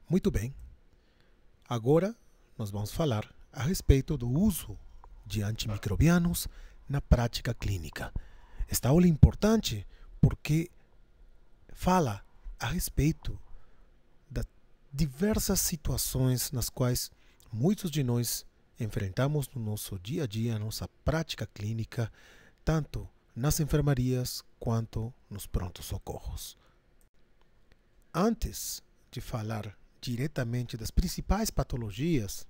Muito bem. Agora nós vamos falar a respeito do uso de antimicrobianos na prática clínica. Esta aula é importante porque fala a respeito das diversas situações nas quais muitos de nós enfrentamos no nosso dia a dia, na nossa prática clínica, tanto nas enfermarias quanto nos prontos-socorros. Antes de falar diretamente das principais patologias,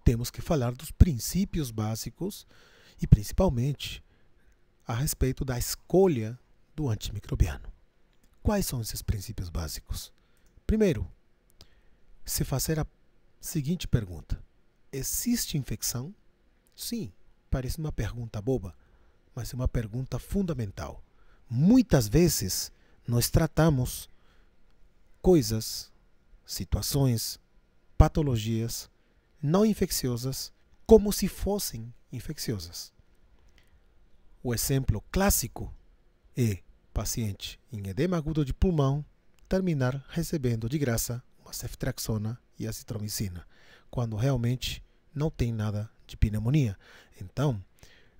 temos que falar dos princípios básicos e principalmente a respeito da escolha do antimicrobiano. Quais são esses princípios básicos? Primeiro, se fazer a seguinte pergunta: existe infecção? Sim, parece uma pergunta boba, mas é uma pergunta fundamental. Muitas vezes nós tratamos coisas, situações, patologias não infecciosas como se fossem infecciosas. O exemplo clássico é paciente em edema agudo de pulmão terminar recebendo de graça uma ceftriaxona e azitromicina, quando realmente não tem nada de pneumonia. Então,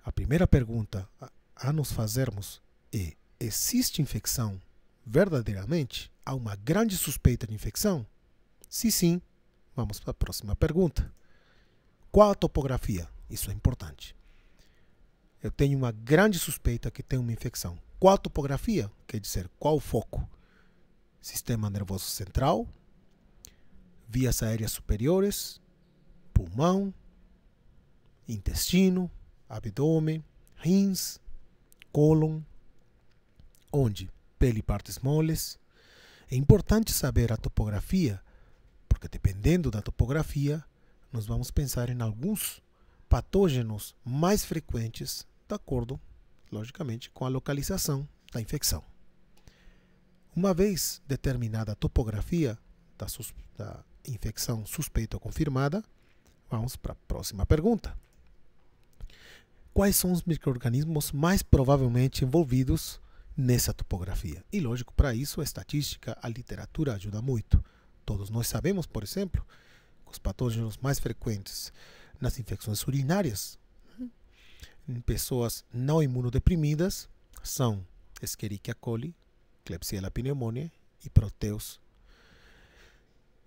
a primeira pergunta a nos fazermos é: existe infecção verdadeiramente? Há uma grande suspeita de infecção? Se sim, vamos para a próxima pergunta. Qual a topografia? Isso é importante. Eu tenho uma grande suspeita que tem uma infecção. Qual a topografia? Quer dizer, qual o foco? Sistema nervoso central, vias aéreas superiores, pulmão, intestino, abdômen, rins, cólon, onde? Pele e partes moles. É importante saber a topografia, porque dependendo da topografia, nós vamos pensar em alguns patógenos mais frequentes, de acordo, logicamente, com a localização da infecção. Uma vez determinada a topografia da infecção suspeita ou confirmada, vamos para a próxima pergunta. Quais são os micro-organismos mais provavelmente envolvidos nessa topografia? E lógico, para isso a estatística, a literatura ajuda muito. Todos nós sabemos, por exemplo, que os patógenos mais frequentes nas infecções urinárias em pessoas não imunodeprimidas são Escherichia coli, Klebsiella pneumoniae e Proteus.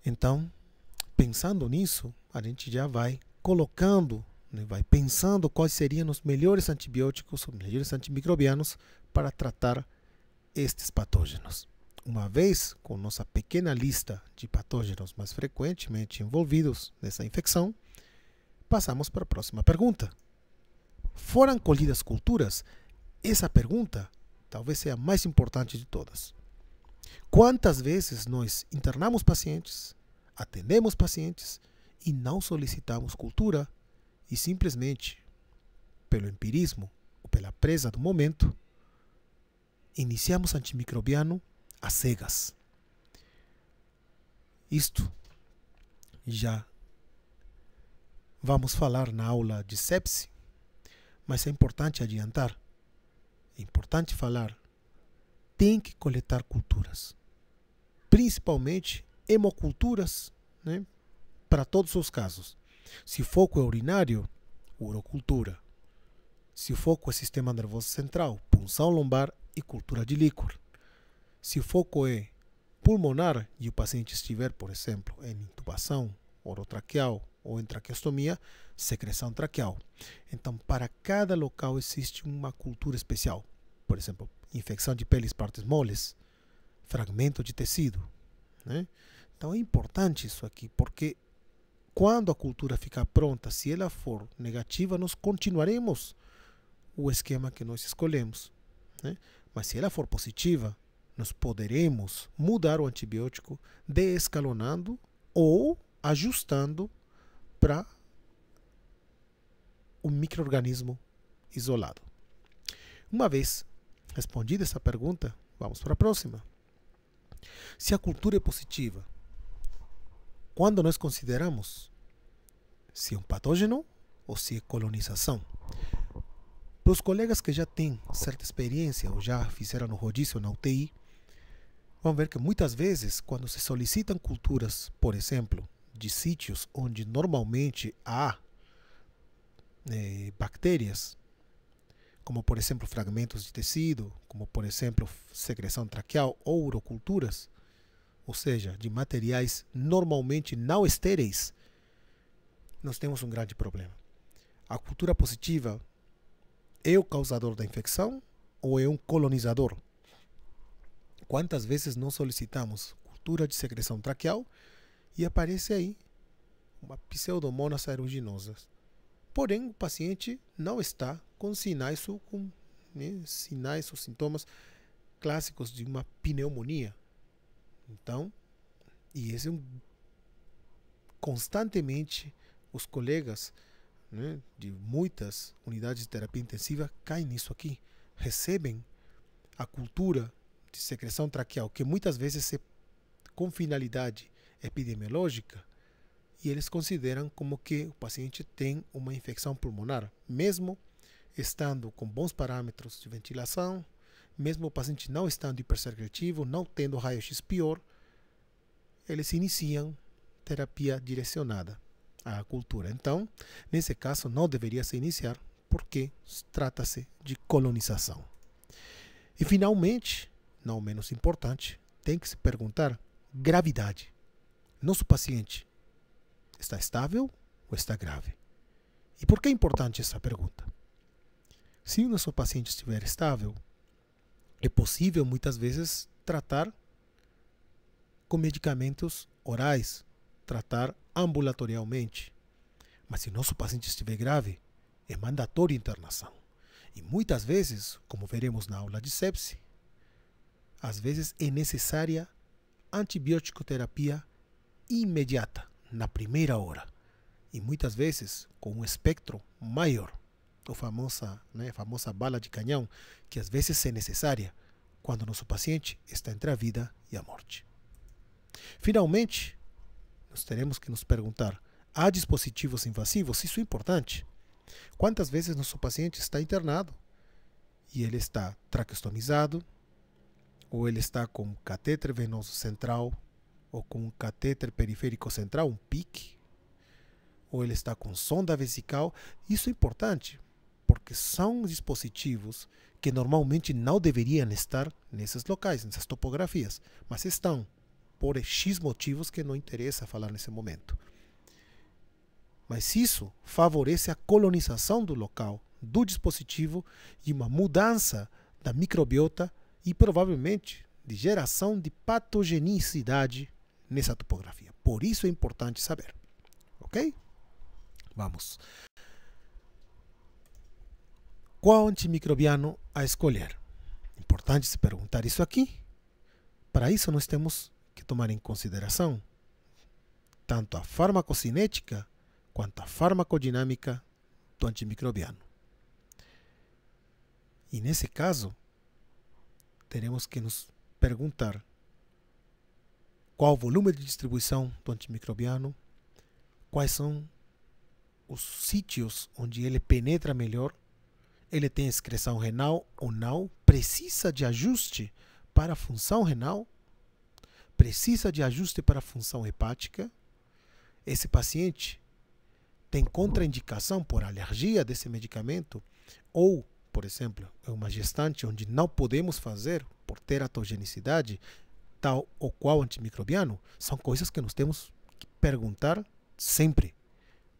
Então, pensando nisso, a gente já vai colocando, vai pensando quais seriam os melhores antibióticos, os melhores antimicrobianos para tratar estes patógenos. Uma vez com nossa pequena lista de patógenos mais frequentemente envolvidos nessa infecção, passamos para a próxima pergunta. Foram colhidas culturas? Essa pergunta talvez seja a mais importante de todas. Quantas vezes nós internamos pacientes, atendemos pacientes e não solicitamos cultura e simplesmente, pelo empirismo ou pela presa do momento, iniciamos antimicrobiano às cegas? Isto já vamos falar na aula de sepse, mas é importante adiantar, é importante falar, tem que coletar culturas, principalmente hemoculturas, né, para todos os casos. Se o foco é urinário, urocultura. Se o foco é sistema nervoso central, punção lombar e cultura de líquor. Se o foco é pulmonar e o paciente estiver, por exemplo, em intubação orotraqueal ou em traqueostomia, secreção traqueal. Então, para cada local existe uma cultura especial. Por exemplo, infecção de peles, partes moles, fragmento de tecido, né? Então é importante isso aqui, porque quando a cultura ficar pronta, se ela for negativa, nós continuaremos o esquema que nós escolhemos, né? Mas se ela for positiva, nós poderemos mudar o antibiótico desescalonando ou ajustando para um micro-organismo isolado. Uma vez respondida essa pergunta, vamos para a próxima. Se a cultura é positiva, quando nós consideramos se é um patógeno ou se é colonização? Para os colegas que já têm certa experiência ou já fizeram no rodízio na UTI, vamos ver que muitas vezes, quando se solicitam culturas, por exemplo, de sítios onde normalmente há bactérias, como por exemplo fragmentos de tecido, como por exemplo secreção traqueal ou uroculturas, ou seja, de materiais normalmente não estéreis, nós temos um grande problema. A cultura positiva é o causador da infecção ou é um colonizador? Quantas vezes nós solicitamos cultura de secreção traqueal e aparece aí uma pseudomonas aeruginosa. Porém, o paciente não está com sinais ou sintomas clássicos de uma pneumonia. Então, e esse constantemente os colegas de muitas unidades de terapia intensiva caem nisso aqui. Recebem a cultura de secreção traqueal, que muitas vezes é com finalidade epidemiológica, e eles consideram como que o paciente tem uma infecção pulmonar, mesmo estando com bons parâmetros de ventilação, mesmo o paciente não estando hipersecretivo, não tendo raio-x pior, eles iniciam terapia direcionada à cultura. Então, nesse caso, não deveria se iniciar, porque trata-se de colonização. E, finalmente, não menos importante, tem que se perguntar gravidade. Nosso paciente está estável ou está grave? E por que é importante essa pergunta? Se o nosso paciente estiver estável, é possível muitas vezes tratar com medicamentos orais, tratar ambulatorialmente. Mas se o nosso paciente estiver grave, é mandatória internação. E muitas vezes, como veremos na aula de sepse, às vezes é necessária antibiótico-terapia imediata, na primeira hora. E muitas vezes com um espectro maior. A famosa bala de canhão, que às vezes é necessária quando o nosso paciente está entre a vida e a morte. Finalmente, nós teremos que nos perguntar: há dispositivos invasivos? Isso é importante. Quantas vezes nosso paciente está internado e ele está traqueostomizado, ou ele está com catéter venoso central, ou com um catéter periférico central, um PIC, ou ele está com sonda vesical? Isso é importante, porque são dispositivos que normalmente não deveriam estar nesses locais, nessas topografias, mas estão, por X motivos que não interessa falar nesse momento. Mas isso favorece a colonização do local, do dispositivo, e uma mudança da microbiota e provavelmente de geração de patogenicidade nessa topografia. Por isso é importante saber. Ok? Vamos. Qual antimicrobiano a escolher? Importante se perguntar isso aqui. Para isso nós temos que tomar em consideração tanto a farmacocinética quanto a farmacodinâmica do antimicrobiano. E nesse caso, teremos que nos perguntar qual o volume de distribuição do antimicrobiano, quais são os sítios onde ele penetra melhor, ele tem excreção renal ou não, precisa de ajuste para a função renal, precisa de ajuste para a função hepática. Esse paciente tem contraindicação por alergia desse medicamento, ou, por exemplo, é uma gestante onde não podemos fazer por teratogenicidade tal ou qual antimicrobiano. São coisas que nós temos que perguntar sempre.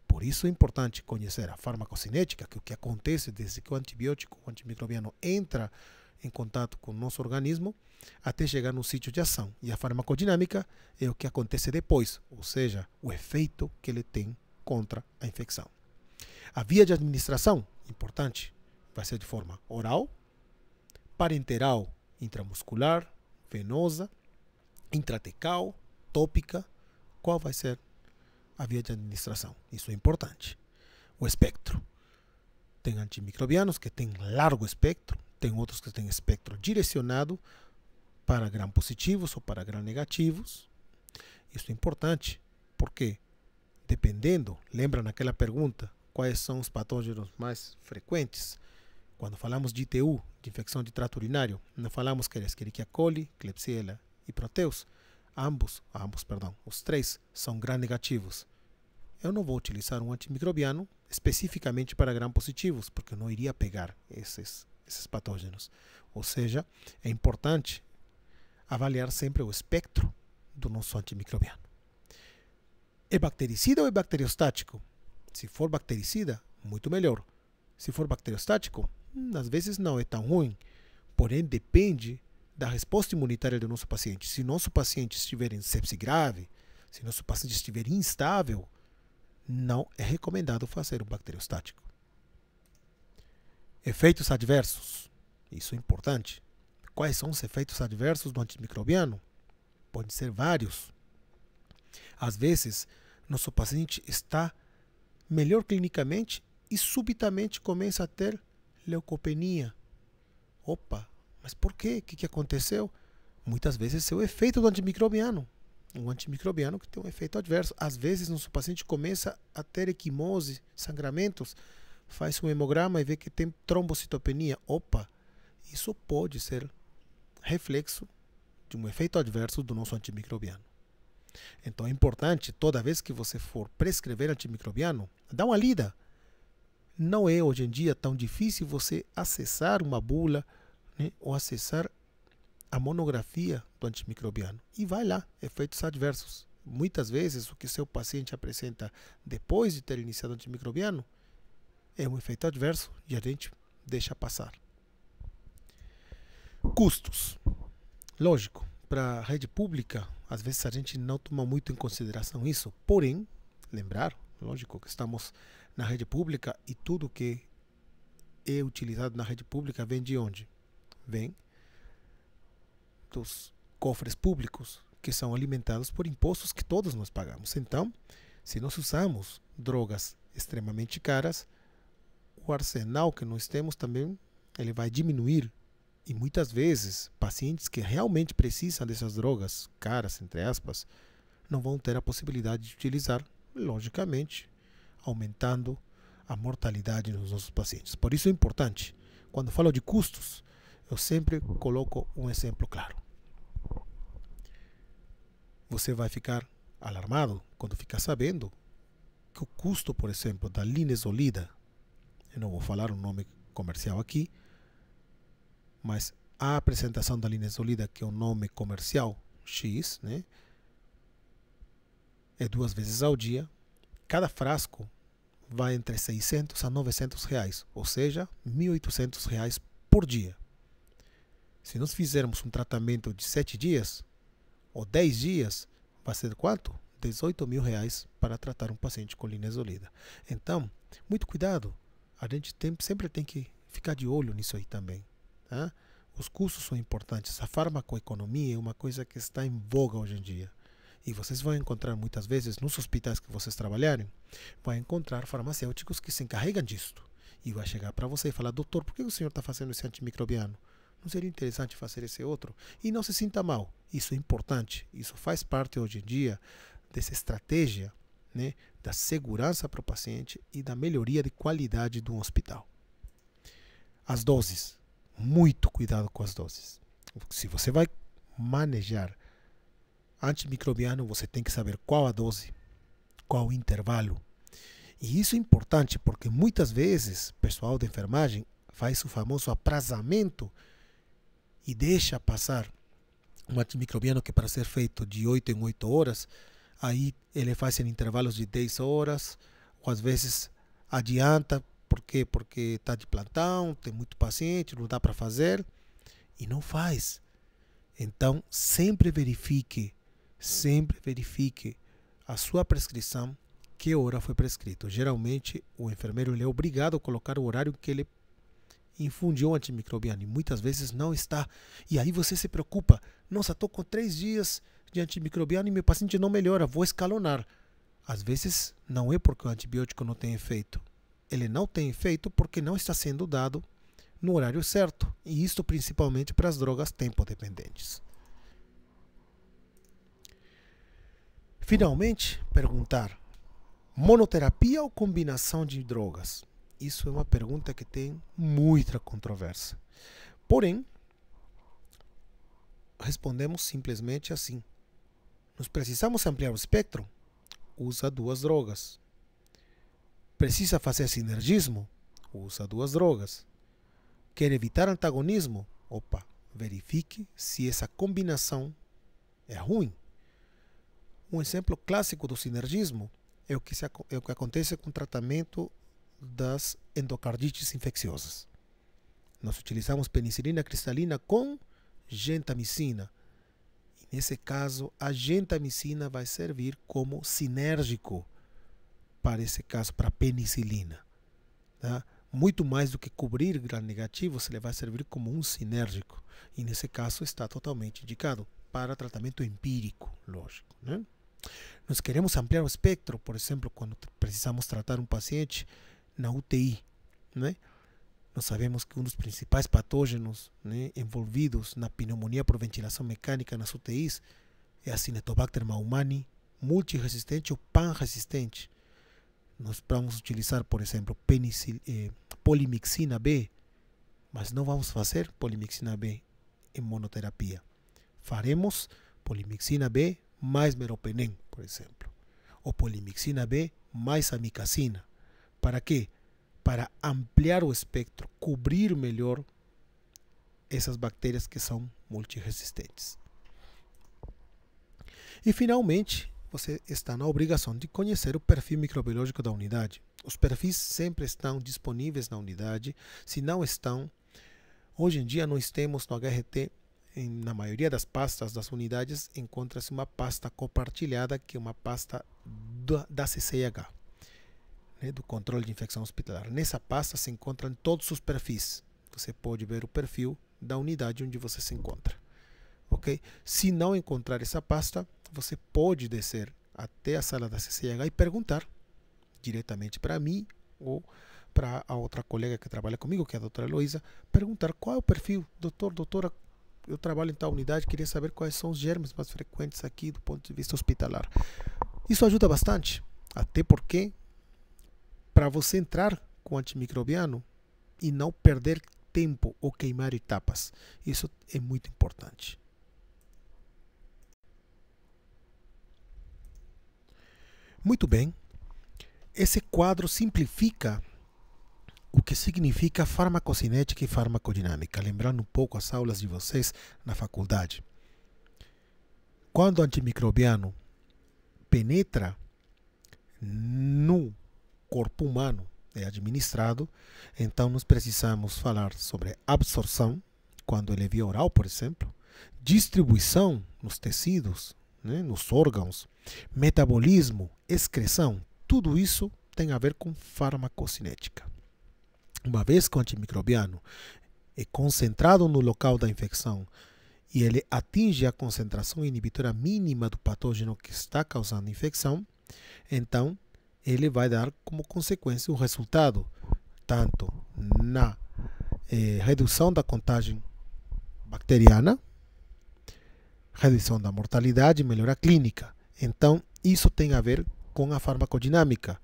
Por isso é importante conhecer a farmacocinética, que é o que acontece desde que o antibiótico, o antimicrobiano, entra em contato com o nosso organismo até chegar no sítio de ação. E a farmacodinâmica é o que acontece depois, ou seja, o efeito que ele tem contra a infecção. A via de administração, importante, vai ser de forma oral, parenteral, intramuscular, venosa, intratecal, tópica. Qual vai ser a via de administração? Isso é importante. O espectro. Tem antimicrobianos que têm largo espectro, tem outros que têm espectro direcionado para gram positivos ou para gram negativos. Isso é importante porque, dependendo, lembra naquela pergunta, quais são os patógenos mais frequentes? Quando falamos de ITU, de infecção de trato urinário, não falamos que era Escherichia coli, Klebsiella e Proteus, os três são gram-negativos. Eu não vou utilizar um antimicrobiano especificamente para gram-positivos, porque eu não iria pegar esses patógenos. Ou seja, é importante avaliar sempre o espectro do nosso antimicrobiano. É bactericida ou é bacteriostático? Se for bactericida, muito melhor. Se for bacteriostático, às vezes não é tão ruim. Porém, depende da resposta imunitária do nosso paciente. Se nosso paciente estiver em sepse grave, se nosso paciente estiver instável, não é recomendado fazer um bacteriostático. Efeitos adversos. Isso é importante. Quais são os efeitos adversos do antimicrobiano? Podem ser vários. Às vezes, nosso paciente está melhor clinicamente e subitamente começa a ter leucopenia. Opa, mas por quê? O que aconteceu? Muitas vezes é o efeito do antimicrobiano. Um antimicrobiano que tem um efeito adverso. Às vezes, nosso paciente começa a ter equimose, sangramentos, faz um hemograma e vê que tem trombocitopenia. Opa, isso pode ser reflexo de um efeito adverso do nosso antimicrobiano. Então é importante, toda vez que você for prescrever antimicrobiano, dá uma lida. Não é hoje em dia tão difícil você acessar uma bula, né, ou acessar a monografia do antimicrobiano. E vai lá, efeitos adversos. Muitas vezes o que seu paciente apresenta depois de ter iniciado o antimicrobiano é um efeito adverso e a gente deixa passar. Custos. Lógico, para a rede pública, às vezes a gente não toma muito em consideração isso. Porém, lembrar, lógico que estamos na rede pública e tudo que é utilizado na rede pública vem de onde? Vem dos cofres públicos, que são alimentados por impostos que todos nós pagamos. Então, se nós usamos drogas extremamente caras, o arsenal que nós temos também ele vai diminuir. E muitas vezes, pacientes que realmente precisam dessas drogas caras, entre aspas, não vão ter a possibilidade de utilizar, logicamente, aumentando a mortalidade nos nossos pacientes. Por isso é importante, quando falo de custos, eu sempre coloco um exemplo claro. Você vai ficar alarmado quando ficar sabendo que o custo, por exemplo, da linezolida, eu não vou falar o nome comercial aqui, mas a apresentação da linezolida, que é o nome comercial X, né, é 2 vezes ao dia. Cada frasco vai entre 600 a 900 reais, ou seja, 1.800 reais por dia. Se nós fizermos um tratamento de 7 dias ou 10 dias, vai ser quanto? 18 mil reais para tratar um paciente com linezolida. Então, muito cuidado. A gente sempre tem que ficar de olho nisso aí também. Tá? Os custos são importantes. A farmacoeconomia é uma coisa que está em voga hoje em dia. E vocês vão encontrar muitas vezes nos hospitais que vocês trabalharem, vai encontrar farmacêuticos que se encarregam disto. E vai chegar para você e falar: doutor, por que o senhor está fazendo esse antimicrobiano? Não seria interessante fazer esse outro? E não se sinta mal. Isso é importante. Isso faz parte hoje em dia dessa estratégia, né, da segurança para o paciente e da melhoria de qualidade do hospital. As doses. Muito cuidado com as doses. Se você vai manejar antimicrobiano, você tem que saber qual a dose, qual o intervalo. E isso é importante porque muitas vezes o pessoal da enfermagem faz o famoso aprazamento e deixa passar um antimicrobiano que é para ser feito de 8 em 8 horas, aí ele faz em intervalos de 10 horas, ou às vezes adianta. Por quê? Porque está de plantão, tem muito paciente, não dá para fazer, e não faz. Então, sempre verifique a sua prescrição, que hora foi prescrito. Geralmente, o enfermeiro ele é obrigado a colocar o horário que ele infundiu o antimicrobiano, e muitas vezes não está. E aí você se preocupa: nossa, estou com 3 dias de antimicrobiano e meu paciente não melhora, vou escalonar. Às vezes, não é porque o antibiótico não tem efeito. Ele não tem efeito porque não está sendo dado no horário certo. E isto principalmente para as drogas tempo-dependentes. Finalmente, perguntar: monoterapia ou combinação de drogas? Isso é uma pergunta que tem muita controvérsia. Porém, respondemos simplesmente assim. Nós precisamos ampliar o espectro? Usa duas drogas. Precisa fazer sinergismo? Usa duas drogas. Quer evitar antagonismo? Opa, verifique se essa combinação é ruim. Um exemplo clássico do sinergismo é o que acontece com o tratamento das endocardites infecciosas. Nós utilizamos penicilina cristalina com gentamicina. E nesse caso, a gentamicina vai servir como sinérgico para esse caso, para a penicilina. Tá? Muito mais do que cobrir gram-negativo, ele vai servir como um sinérgico. E nesse caso está totalmente indicado para tratamento empírico, lógico. Né? Nós queremos ampliar o espectro, por exemplo, quando precisamos tratar um paciente na UTI. Né? Nós sabemos que um dos principais patógenos, né, envolvidos na pneumonia por ventilação mecânica nas UTIs é a Cinetobacter baumannii multiresistente ou pan-resistente. Nós vamos utilizar, por exemplo, polimixina B, mas não vamos fazer polimixina B em monoterapia. Faremos polimixina B mais meropenem, por exemplo, ou polimixina B mais amikacina. Para quê? Para ampliar o espectro, cobrir melhor essas bactérias que são multiresistentes. E finalmente, você está na obrigação de conhecer o perfil microbiológico da unidade. Os perfis sempre estão disponíveis na unidade. Se não estão, hoje em dia nós temos no HRT, na maioria das pastas das unidades, encontra-se uma pasta compartilhada, que é uma pasta da CCIH, né, do controle de infecção hospitalar. Nessa pasta se encontram todos os perfis. Você pode ver o perfil da unidade onde você se encontra. Okay? Se não encontrar essa pasta, você pode descer até a sala da CCIH e perguntar diretamente para mim ou para a outra colega que trabalha comigo, que é a doutora Heloísa, perguntar qual é o perfil. Doutora, eu trabalho em tal unidade, queria saber quais são os germes mais frequentes aqui do ponto de vista hospitalar. Isso ajuda bastante, até porque para você entrar com antimicrobiano e não perder tempo ou queimar etapas, isso é muito importante. Muito bem, esse quadro simplifica o que significa farmacocinética e farmacodinâmica, lembrando um pouco as aulas de vocês na faculdade. Quando o antimicrobiano penetra no corpo humano, é administrado, então nós precisamos falar sobre absorção, quando ele é via oral, por exemplo, distribuição nos tecidos, né, nos órgãos, metabolismo, excreção, tudo isso tem a ver com farmacocinética. Uma vez que o antimicrobiano é concentrado no local da infecção e ele atinge a concentração inibitora mínima do patógeno que está causando a infecção, então ele vai dar como consequência o resultado tanto na redução da contagem bacteriana, redução da mortalidade e melhora clínica. Então, isso tem a ver com a farmacodinâmica.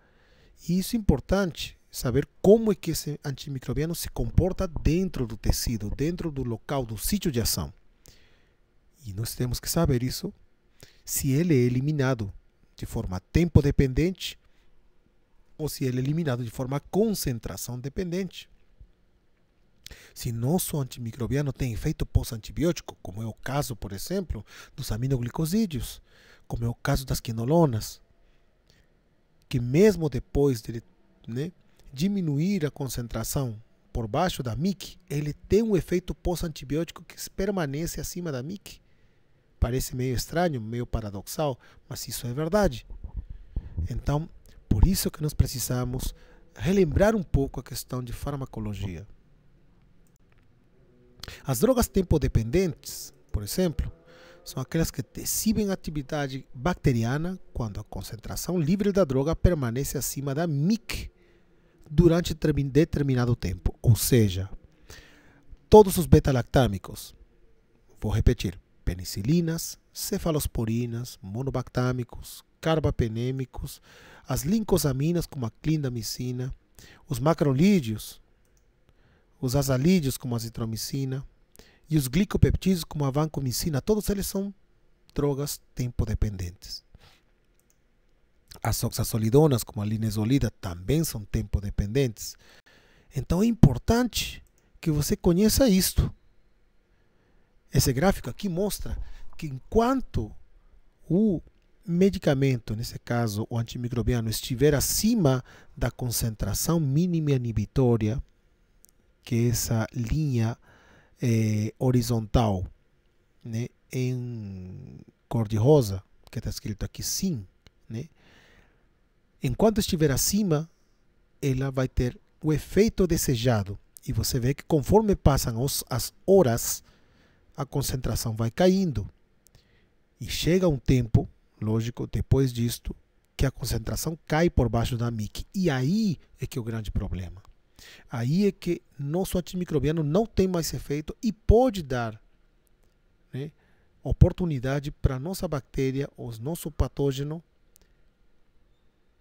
E isso é importante, saber como é que esse antimicrobiano se comporta dentro do tecido, dentro do local, do sítio de ação. E nós temos que saber isso, se ele é eliminado de forma tempo-dependente ou se ele é eliminado de forma concentração dependente. Se nosso antimicrobiano tem efeito pós-antibiótico, como é o caso, por exemplo, dos aminoglicosídeos, como é o caso das quinolonas, que mesmo depois de diminuir a concentração por baixo da MIC, ele tem um efeito pós-antibiótico que permanece acima da MIC. Parece meio estranho, meio paradoxal, mas isso é verdade. Então, por isso que nós precisamos relembrar um pouco a questão de farmacologia. As drogas tempodependentes, por exemplo, são aquelas que exibem atividade bacteriana quando a concentração livre da droga permanece acima da MIC durante determinado tempo. Ou seja, todos os beta-lactâmicos, vou repetir, penicilinas, cefalosporinas, monobactâmicos, carbapenêmicos, as lincosaminas como a clindamicina, os macrolídeos, os azalídeos como a azitromicina E os glicopeptídeos, como a vancomicina, todos eles são drogas tempo-dependentes. As oxazolidonas, como a linezolida, também são tempo-dependentes. Então é importante que você conheça isto. Esse gráfico aqui mostra que enquanto o medicamento, nesse caso o antimicrobiano, estiver acima da concentração mínima inibitória, que é essa linha horizontal, né, em cor de rosa, que está escrito aqui sim, né? Enquanto estiver acima, ela vai ter o efeito desejado. E você vê que conforme passam as horas, a concentração vai caindo. E chega um tempo, lógico, depois disto, que a concentração cai por baixo da MIC. E aí é que é o grande problema. Aí é que nosso antimicrobiano não tem mais efeito e pode dar, né, oportunidade para a nossa bactéria, o nosso patógeno,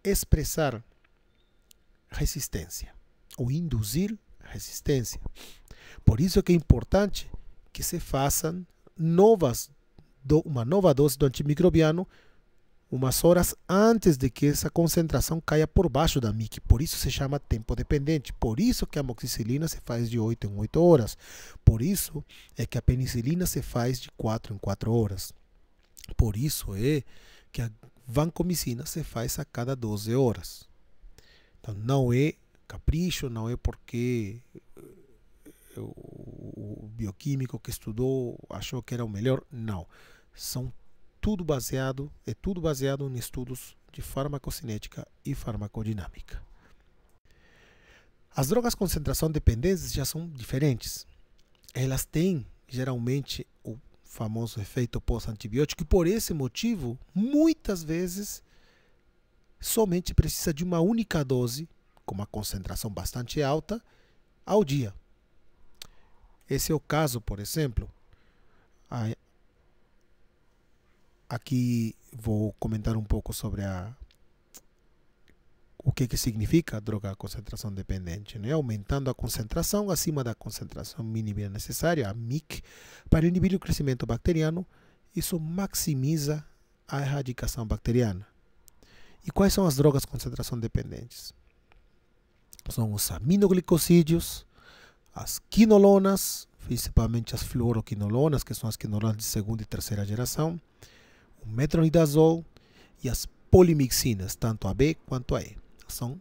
expressar resistência ou induzir resistência. Por isso é que é importante que se façam uma nova dose do antimicrobiano umas horas antes de que essa concentração caia por baixo da MIC. Por isso se chama tempo dependente. Por isso que a amoxicilina se faz de 8 em 8 horas. Por isso é que a penicilina se faz de 4 em 4 horas. Por isso é que a vancomicina se faz a cada 12 horas. Então não é capricho, não é porque o bioquímico que estudou achou que era o melhor. Não. É tudo baseado em estudos de farmacocinética e farmacodinâmica. As drogas concentração dependentes já são diferentes. Elas têm geralmente o famoso efeito pós-antibiótico e por esse motivo, muitas vezes, somente precisa de uma única dose, com uma concentração bastante alta, ao dia. Esse é o caso, por exemplo, aqui vou comentar um pouco sobre o que significa a droga concentração dependente, né? Aumentando a concentração acima da concentração mínima necessária, a MIC, para inibir o crescimento bacteriano. Isso maximiza a erradicação bacteriana. E quais são as drogas concentração dependentes? São os aminoglicosídeos, as quinolonas, principalmente as fluoroquinolonas, que são as quinolonas de segunda e terceira geração, o metronidazol e as polimixinas, tanto a B quanto a E. São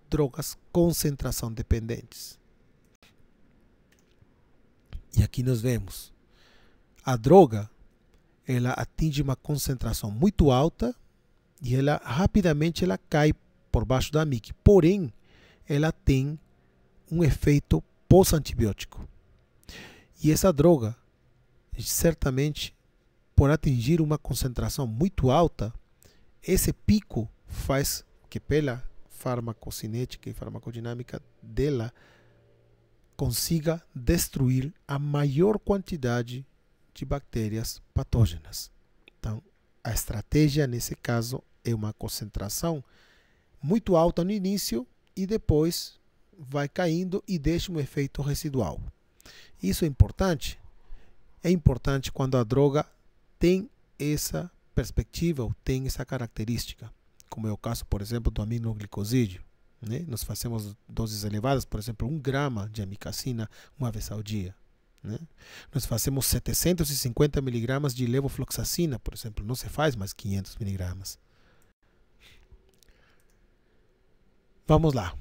drogas concentração dependentes. E aqui nós vemos a droga, ela atinge uma concentração muito alta e ela rapidamente ela cai por baixo da MIC. Porém, ela tem um efeito pós-antibiótico. E essa droga, certamente, por atingir uma concentração muito alta, esse pico faz que pela farmacocinética e farmacodinâmica dela consiga destruir a maior quantidade de bactérias patógenas. Então, a estratégia nesse caso é uma concentração muito alta no início e depois vai caindo e deixa um efeito residual. Isso é importante? É importante quando a droga tem essa perspectiva ou tem essa característica, como é o caso, por exemplo, do aminoglicosídeo, né? Nós fazemos doses elevadas, por exemplo, 1 grama de amicacina uma vez ao dia, né? Nós fazemos 750 miligramas de levofloxacina, por exemplo, não se faz mais 500 miligramas. Vamos lá.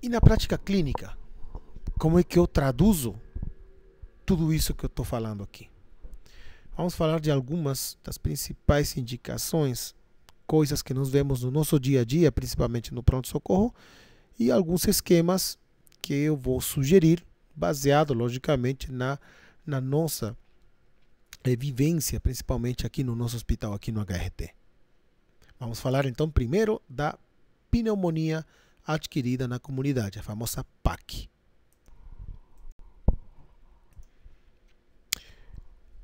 E na prática clínica, como é que eu traduzo tudo isso que eu estou falando aqui? Vamos falar de algumas das principais indicações, coisas que nós vemos no nosso dia a dia, principalmente no pronto-socorro, e alguns esquemas que eu vou sugerir, baseado, logicamente, na nossa vivência, principalmente aqui no nosso hospital, aqui no HRT. Vamos falar então primeiro da pneumonia adquirida na comunidade, a famosa PAC.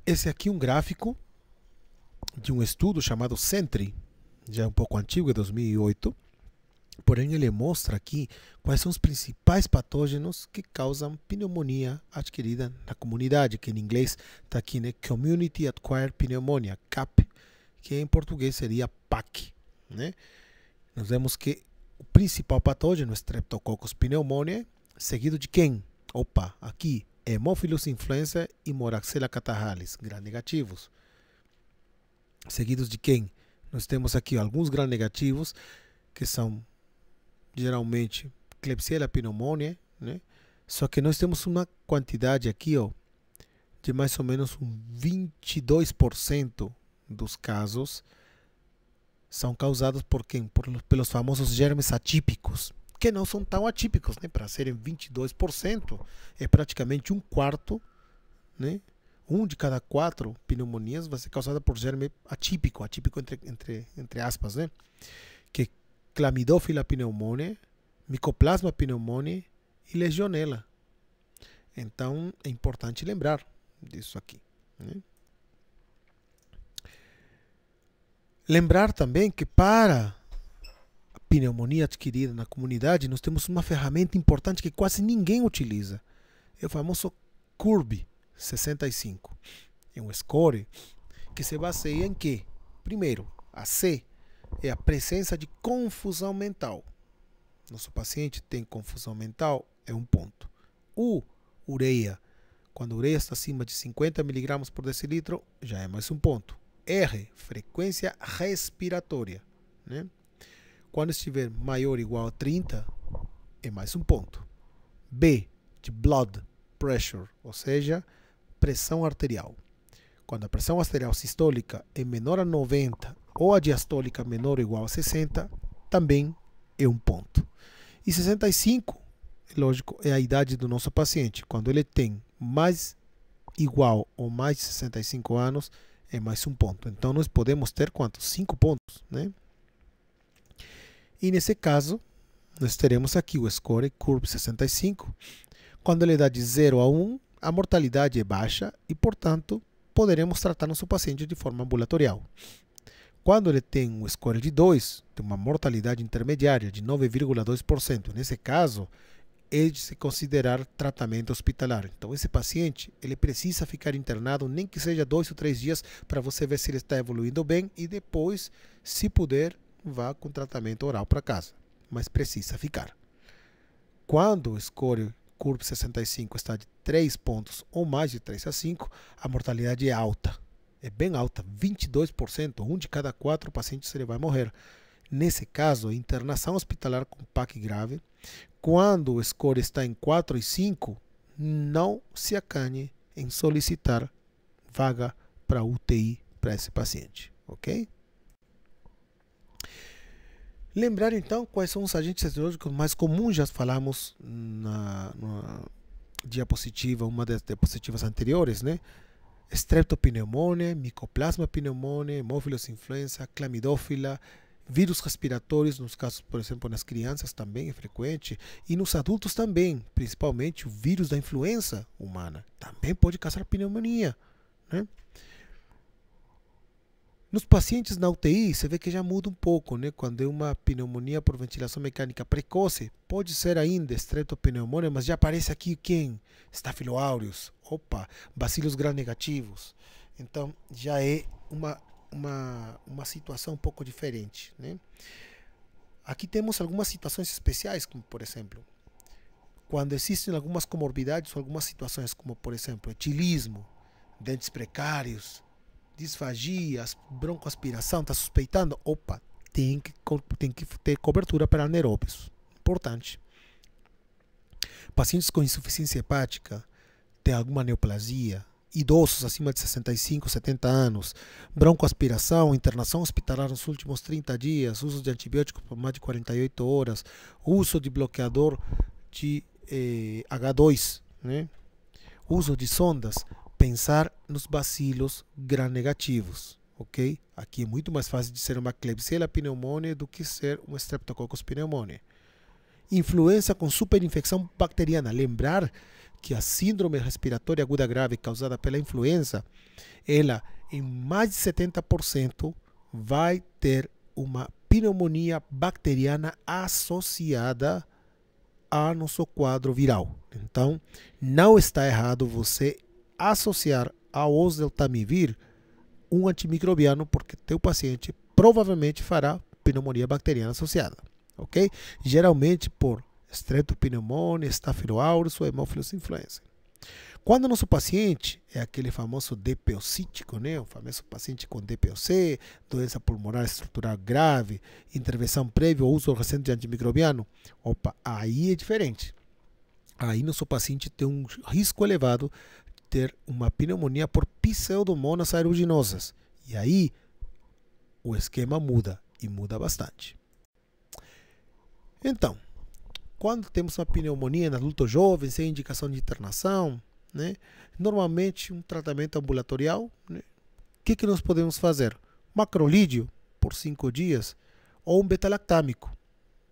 Esse aqui é um gráfico de um estudo chamado SENTRI, já é um pouco antigo, é 2008, Porém, ele mostra aqui quais são os principais patógenos que causam pneumonia adquirida na comunidade, que em inglês está aqui, né? Community Acquired Pneumonia, CAP, que em português seria PAC, né? Nós vemos que o principal patógeno é Streptococcus pneumoniae, seguido de quem? Opa, aqui, Haemophilus influenza e Moraxella catarrhalis, gram-negativos. Seguidos de quem? Nós temos aqui alguns gram-negativos, que são geralmente Klebsiella pneumoniae, né? Só que nós temos uma quantidade aqui, ó, de mais ou menos 22% dos casos são causados por quem? Pelos famosos germes atípicos, que não são tão atípicos, né? Para serem 22%, é praticamente um quarto, né? Um de cada 4 pneumonias vai ser causada por germe atípico, entre aspas, né? Que é Chlamydophila pneumoniae, Mycoplasma pneumoniae e Legionella. Então é importante lembrar disso aqui, né? Lembrar também que para a pneumonia adquirida na comunidade nós temos uma ferramenta importante que quase ninguém utiliza. É o famoso CURB 65. É um score que se baseia em quê? Primeiro, a C é a presença de confusão mental. Nosso paciente tem confusão mental, é um ponto. U, ureia. Quando a ureia está acima de 50 mg por decilitro, já é mais um ponto. R, frequência respiratória, né? Quando estiver maior ou igual a 30, é mais um ponto. B, de blood pressure, ou seja, pressão arterial. Quando a pressão arterial sistólica é menor a 90 ou a diastólica menor ou igual a 60, também é um ponto. E 65, lógico, é a idade do nosso paciente. Quando ele tem mais igual ou mais de 65 anos, é mais um ponto. Então nós podemos ter quantos? 5 pontos, né? E nesse caso, nós teremos aqui o score CURB 65. Quando ele dá de 0 a 1, a mortalidade é baixa e, portanto, poderemos tratar nosso paciente de forma ambulatorial. Quando ele tem um score de 2, tem uma mortalidade intermediária de 9,2%. Nesse caso, é de se considerar tratamento hospitalar. Então, esse paciente ele precisa ficar internado, nem que seja 2 ou 3 dias, para você ver se ele está evoluindo bem e depois, se puder, vá com tratamento oral para casa. Mas precisa ficar. Quando o score CURB 65 está de 3 pontos ou mais de 3 a 5, a mortalidade é alta. É bem alta, 22%. 1 de cada 4 pacientes ele vai morrer. Nesse caso, a internação hospitalar com PAC grave, quando o score está em 4 e 5, não se acanhe em solicitar vaga para UTI para esse paciente, ok? Lembrar então quais são os agentes etiológicos mais comuns, já falamos na diapositiva, uma das diapositivas anteriores, né? Streptopneumonia, Mycoplasma pneumoniae, Haemophilus influenza, Chlamydophila, vírus respiratórios, nos casos, por exemplo, nas crianças também é frequente, e nos adultos também, principalmente o vírus da influenza humana, também pode causar pneumonia, né? Nos pacientes na UTI, você vê que já muda um pouco, né? Quando é uma pneumonia por ventilação mecânica precoce, pode ser ainda streptopneumonia, mas já aparece aqui quem? Staphylo aureus, opa, bacilos gram-negativos. Então, já é uma situação um pouco diferente, né? Aqui temos algumas situações especiais, como por exemplo, quando existem algumas comorbidades ou algumas situações, como por exemplo, etilismo, dentes precários, disfagia, broncoaspiração, está suspeitando? Opa, tem que ter cobertura para anaeróbios. Importante. Pacientes com insuficiência hepática, tem alguma neoplasia, idosos acima de 65, 70 anos, broncoaspiração, internação hospitalar nos últimos 30 dias, uso de antibióticos por mais de 48 horas, uso de bloqueador de H2, né? Uso de sondas, pensar nos bacilos gram-negativos, ok? Aqui é muito mais fácil de ser uma Klebsiella pneumoniae do que ser um Streptococcus pneumoniae. Influenza com superinfecção bacteriana. Lembrar que a síndrome respiratória aguda grave causada pela influenza, ela em mais de 70% vai ter uma pneumonia bacteriana associada a nosso quadro viral. Então, não está errado você associar ao oseltamivir um antimicrobiano, porque teu paciente provavelmente fará pneumonia bacteriana associada, ok? Geralmente por Streptopneumoniae, Staphylococcus ou Haemophilus influenzae. Quando o nosso paciente é aquele famoso DPOcítico, né? O famoso paciente com DPOC, doença pulmonar estrutural grave, intervenção prévia ou uso recente de antimicrobiano, opa, aí é diferente. Aí nosso paciente tem um risco elevado de ter uma pneumonia por pseudomonas aeruginosas. E aí o esquema muda, e muda bastante. Então, quando temos uma pneumonia em adulto jovem, sem indicação de internação, né, normalmente um tratamento ambulatorial, né, o que nós podemos fazer? Macrolídeo por 5 dias ou um beta-lactâmico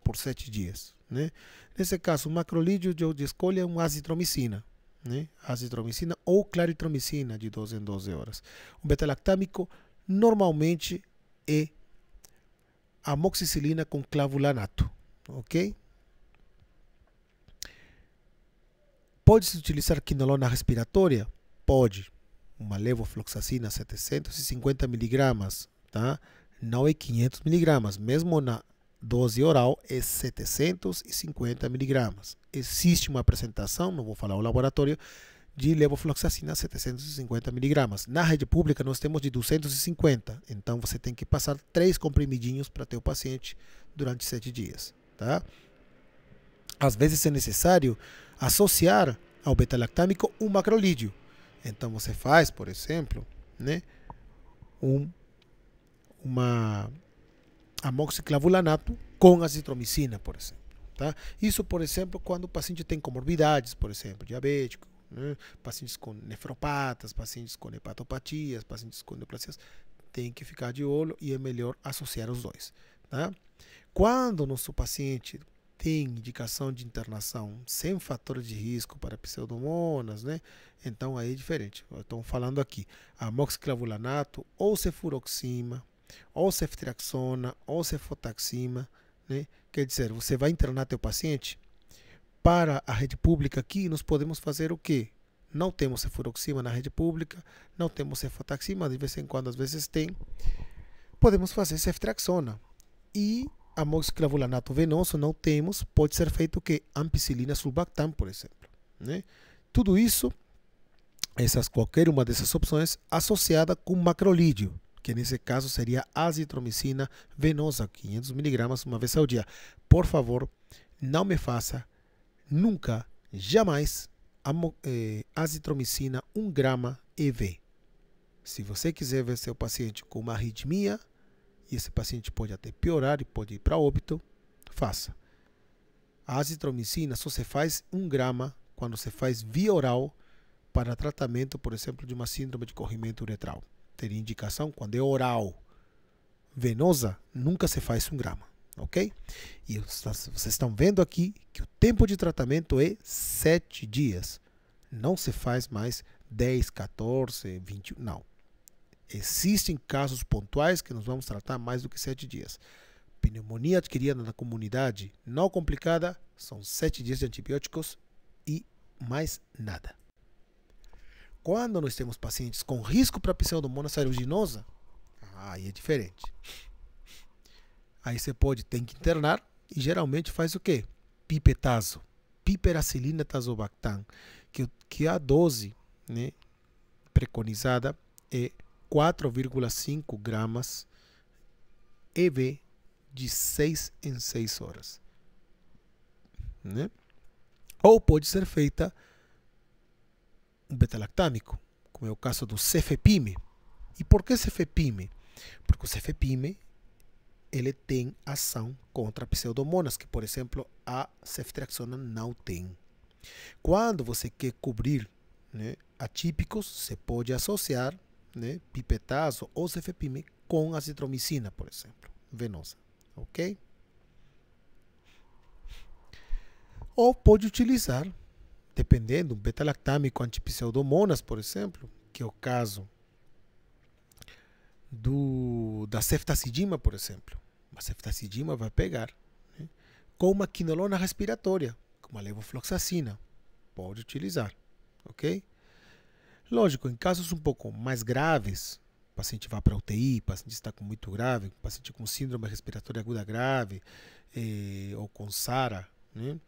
por 7 dias. Né? Nesse caso, o macrolídeo de escolha é uma azitromicina, né? Azitromicina ou claritromicina de 12 em 12 horas. O beta-lactâmico normalmente é amoxicilina com clavulanato, ok? Pode-se utilizar quinolona respiratória? Pode. Uma levofloxacina 750 mg, tá? Não é 500 mg. Mesmo na dose oral é 750 mg. Existe uma apresentação, não vou falar o laboratório, de levofloxacina 750 mg. Na rede pública nós temos de 250. Então você tem que passar 3 comprimidinhos para teu paciente durante 7 dias, tá? Às vezes é necessário associar ao beta-lactâmico um macrolídeo. Então você faz, por exemplo, né, uma amoxiclavulanato com azitromicina, por exemplo. Tá? Isso, por exemplo, quando o paciente tem comorbidades, por exemplo, diabético, né, pacientes com nefropatas, pacientes com hepatopatias, pacientes com neoplasias, tem que ficar de olho e é melhor associar os dois. Tá? Quando o nosso paciente tem indicação de internação sem fatores de risco para pseudomonas, né? Então aí é diferente. Estou falando aqui amoxiclavulanato ou cefuroxima, ou ceftriaxona, ou cefotaxima, né? Quer dizer, você vai internar teu paciente para a rede pública aqui, nós podemos fazer o quê? Não temos cefuroxima na rede pública, não temos cefotaxima, de vez em quando, às vezes tem. Podemos fazer ceftriaxona. E amoxiclavulanato venoso não temos, pode ser feito o que? Ampicilina sulbactam, por exemplo. Né? Tudo isso, qualquer uma dessas opções, associada com macrolídeo, que nesse caso seria azitromicina venosa, 500 mg uma vez ao dia. Por favor, não me faça nunca, jamais, azitromicina 1 grama EV. Se você quiser ver seu paciente com uma arritmia, e esse paciente pode até piorar e pode ir para óbito, faça. A azitromicina só se faz 1 grama quando se faz via oral para tratamento, por exemplo, de uma síndrome de corrimento uretral. Teria indicação quando é oral. Venosa, nunca se faz 1 grama, ok? E vocês estão vendo aqui que o tempo de tratamento é 7 dias. Não se faz mais 10, 14, 20, não. Existem casos pontuais que nós vamos tratar mais do que 7 dias. Pneumonia adquirida na comunidade não complicada são 7 dias de antibióticos e mais nada. Quando nós temos pacientes com risco para pseudomonas aeruginosa, aí é diferente. Aí você tem que internar e geralmente faz o quê? Pipetazo, piperacilina tazobactam, que a dose, né, preconizada é 4,5 gramas EV de 6 em 6 horas. Né? Ou pode ser feita um beta-lactâmico, como é o caso do cefepime. E por que cefepime? Porque o cefepime ele tem ação contra pseudomonas, que, por exemplo, a ceftriaxona não tem. Quando você quer cobrir, né, atípicos, você pode associar, né, pipetazo ou cefepime com azitromicina, por exemplo, venosa, ok? Ou pode utilizar, dependendo, um beta-lactâmico antipseudomonas, por exemplo, que é o caso da ceftazidima, por exemplo. a ceftaxidima vai pegar, né? Com uma quinolona respiratória, como a levofloxacina, pode utilizar, ok? Lógico, em casos um pouco mais graves, o paciente vai para a UTI, o paciente está com muito grave, o paciente com síndrome respiratória aguda grave, ou com SARA, né?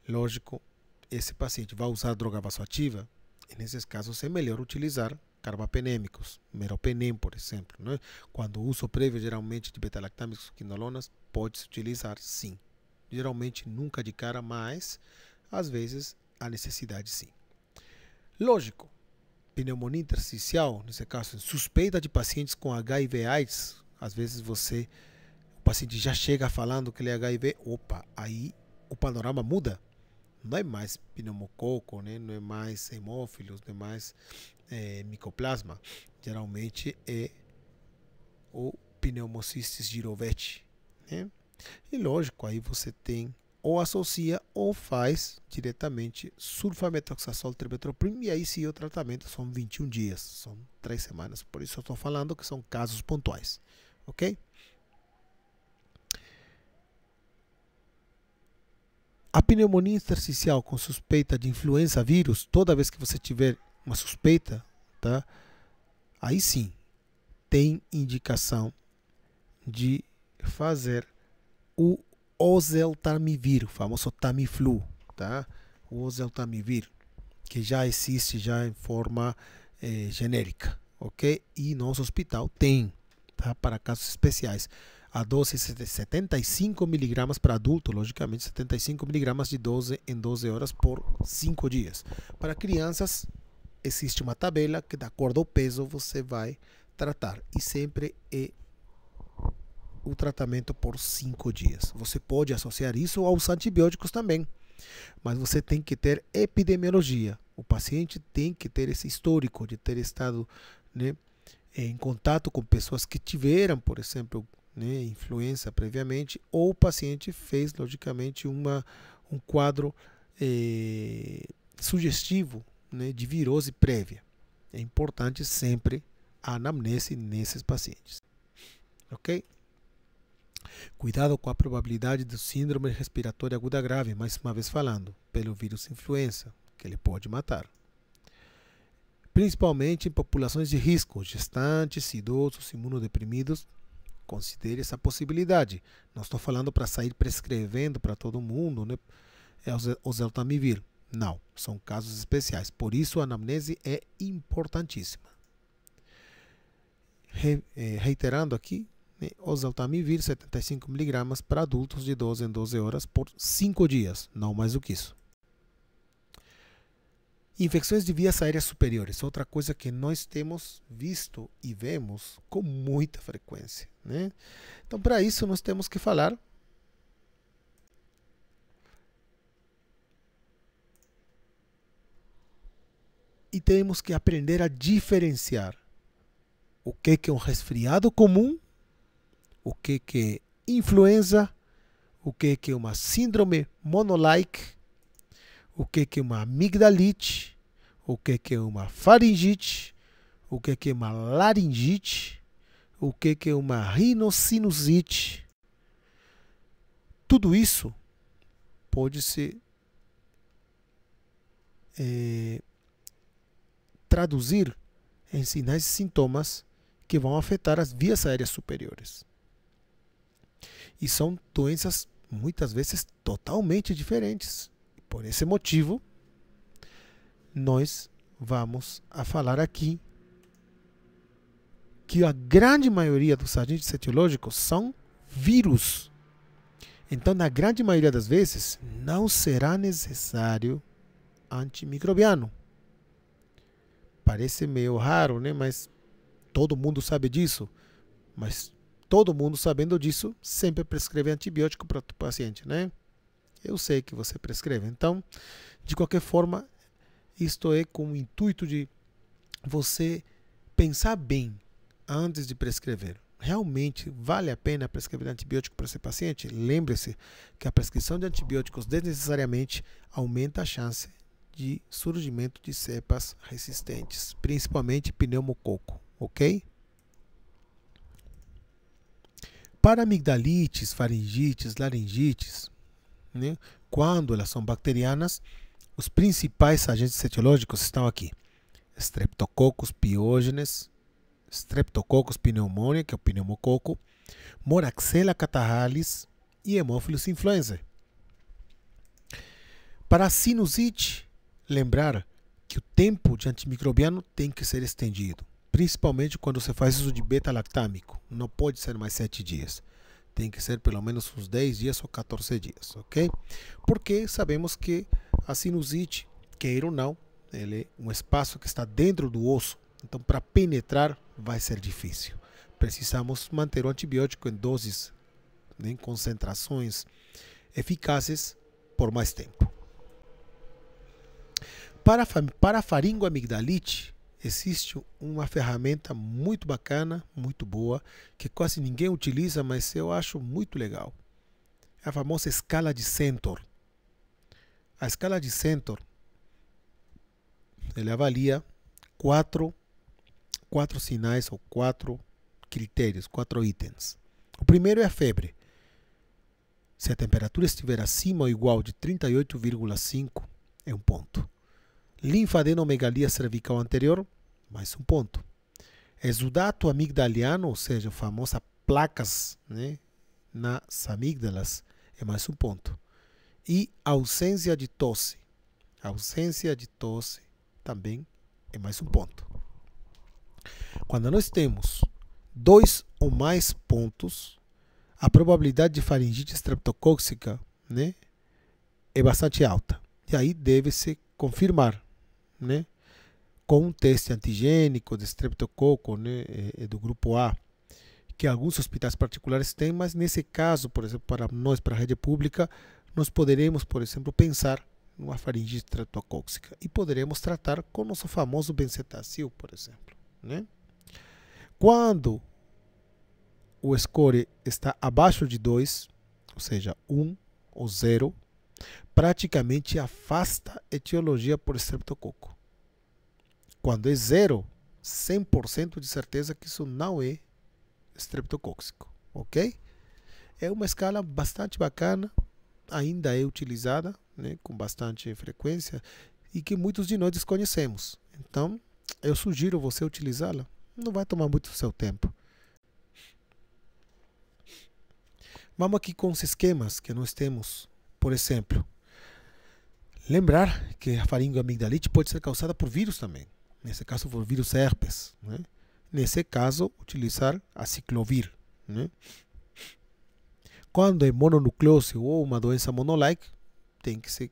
Lógico, esse paciente vai usar droga vasoativa, e nesses casos é melhor utilizar carbapenêmicos, meropenem, por exemplo, né? Quando o uso prévio geralmente de beta-lactâmicos, quinolonas, pode-se utilizar sim. Geralmente nunca de cara, mas às vezes há necessidade sim. Lógico, pneumonia intersticial, nesse caso, suspeita de pacientes com HIV/AIDS, às vezes o paciente já chega falando que ele é HIV, opa, aí o panorama muda. Não é mais pneumococo, né? Não é mais hemófilos, não é mais micoplasma. Geralmente é o pneumocystis gyrovecii, né? E lógico, aí você tem ou associa ou faz diretamente sulfamethoxazol trimethoprim, e aí sim o tratamento são 21 dias, são 3 semanas. Por isso eu estou falando que são casos pontuais, ok? A pneumonia intersticial com suspeita de influenza vírus, toda vez que você tiver uma suspeita, tá? Aí sim tem indicação de fazer o oseltamivir, o famoso Tamiflu, tá? O oseltamivir, que já existe já em forma genérica, ok? E nosso hospital tem, tá? Para casos especiais. A dose é de 75 mg para adulto, logicamente 75 mg de 12 em 12 horas por 5 dias. Para crianças, existe uma tabela que, de acordo ao peso, você vai tratar. E sempre é o tratamento por 5 dias. Você pode associar isso aos antibióticos também, mas você tem que ter epidemiologia. O paciente tem que ter esse histórico de ter estado, né, em contato com pessoas que tiveram, por exemplo, né, influenza previamente, ou o paciente fez, logicamente, um quadro sugestivo, né, de virose prévia. É importante sempre a anamnese nesses pacientes. Ok? Cuidado com a probabilidade do síndrome respiratória aguda grave, mais uma vez falando, pelo vírus influenza, que ele pode matar. Principalmente em populações de risco, gestantes, idosos, imunodeprimidos, considere essa possibilidade. Não estou falando para sair prescrevendo para todo mundo, né, oseltamivir. Não, são casos especiais. Por isso a anamnese é importantíssima. Reiterando aqui, né, oseltamivir 75 mg para adultos de 12 em 12 horas por 5 dias, não mais do que isso. Infecções de vias aéreas superiores, outra coisa que nós temos visto e vemos com muita frequência, né? Então, para isso, nós temos que falar e temos que aprender a diferenciar o que é um resfriado comum, o que é influenza, o que é uma síndrome monolike, o que é uma amigdalite, o que é uma faringite, o que é uma laringite, o que é uma rinocinusite. Tudo isso pode se traduzir em sinais e sintomas que vão afetar as vias aéreas superiores. E são doenças muitas vezes totalmente diferentes. Por esse motivo, nós vamos a falar aqui que a grande maioria dos agentes etiológicos são vírus. Então, na grande maioria das vezes, não será necessário antimicrobiano. Parece meio raro, né? Mas todo mundo sabe disso. Mas todo mundo sabendo disso sempre prescreve antibiótico para o paciente, né? Eu sei que você prescreve. Então, de qualquer forma, isto é com o intuito de você pensar bem antes de prescrever. Realmente vale a pena prescrever antibiótico para esse paciente? Lembre-se que a prescrição de antibióticos desnecessariamente aumenta a chance de surgimento de cepas resistentes, principalmente pneumococo, ok? Para amigdalites, faringites, laringites, né, quando elas são bacterianas, os principais agentes etiológicos estão aqui. Streptococcus pyogenes, Streptococcus pneumoniae, que é o pneumococo, Moraxella catarrhalis e Haemophilus influenzae. Para a sinusite, lembrar que o tempo de antimicrobiano tem que ser estendido, principalmente quando você faz uso de beta-lactâmico. Não pode ser mais 7 dias. Tem que ser pelo menos uns 10 dias ou 14 dias, ok? Porque sabemos que a sinusite, queira ou não, ele é um espaço que está dentro do osso. Então, para penetrar, vai ser difícil. Precisamos manter o antibiótico em doses, em concentrações eficazes por mais tempo. Para a faringoamigdalite, existe uma ferramenta muito bacana, muito boa, que quase ninguém utiliza, mas eu acho muito legal. É a famosa escala de Centor. A escala de Centor, ele avalia quatro sinais ou 4 critérios, 4 itens. O primeiro é a febre. Se a temperatura estiver acima ou igual de 38,5, é um ponto. Linfadenomegalia cervical anterior, mais um ponto. Exudato amigdaliano, ou seja, famosas placas, né, nas amígdalas, é mais um ponto. E ausência de tosse. Ausência de tosse também é mais um ponto. Quando nós temos 2 ou mais pontos, a probabilidade de faringite estreptocóxica, né, é bastante alta. E aí deve-se confirmar, né, com um teste antigênico de estreptococo, né, do grupo A, que alguns hospitais particulares têm, mas nesse caso, por exemplo, para nós, para a rede pública, nós poderemos, por exemplo, pensar numa faringite estreptocóxica e poderemos tratar com o nosso famoso benzetacil, por exemplo, né? Quando o score está abaixo de 2, ou seja, 1 ou 0, praticamente afasta a etiologia por estreptococo. Quando é 0, 100% de certeza que isso não é estreptocóxico, ok? É uma escala bastante bacana, ainda é utilizada, né, com bastante frequência e que muitos de nós desconhecemos. Então, eu sugiro você utilizá-la. Não vai tomar muito do seu tempo. Vamos aqui com os esquemas que nós temos. Por exemplo, lembrar que a faringoamigdalite pode ser causada por vírus também. Nesse caso, por vírus herpes, né? Nesse caso, utilizar a ciclovir, né? Quando é mononucleose ou uma doença monolike, tem que ser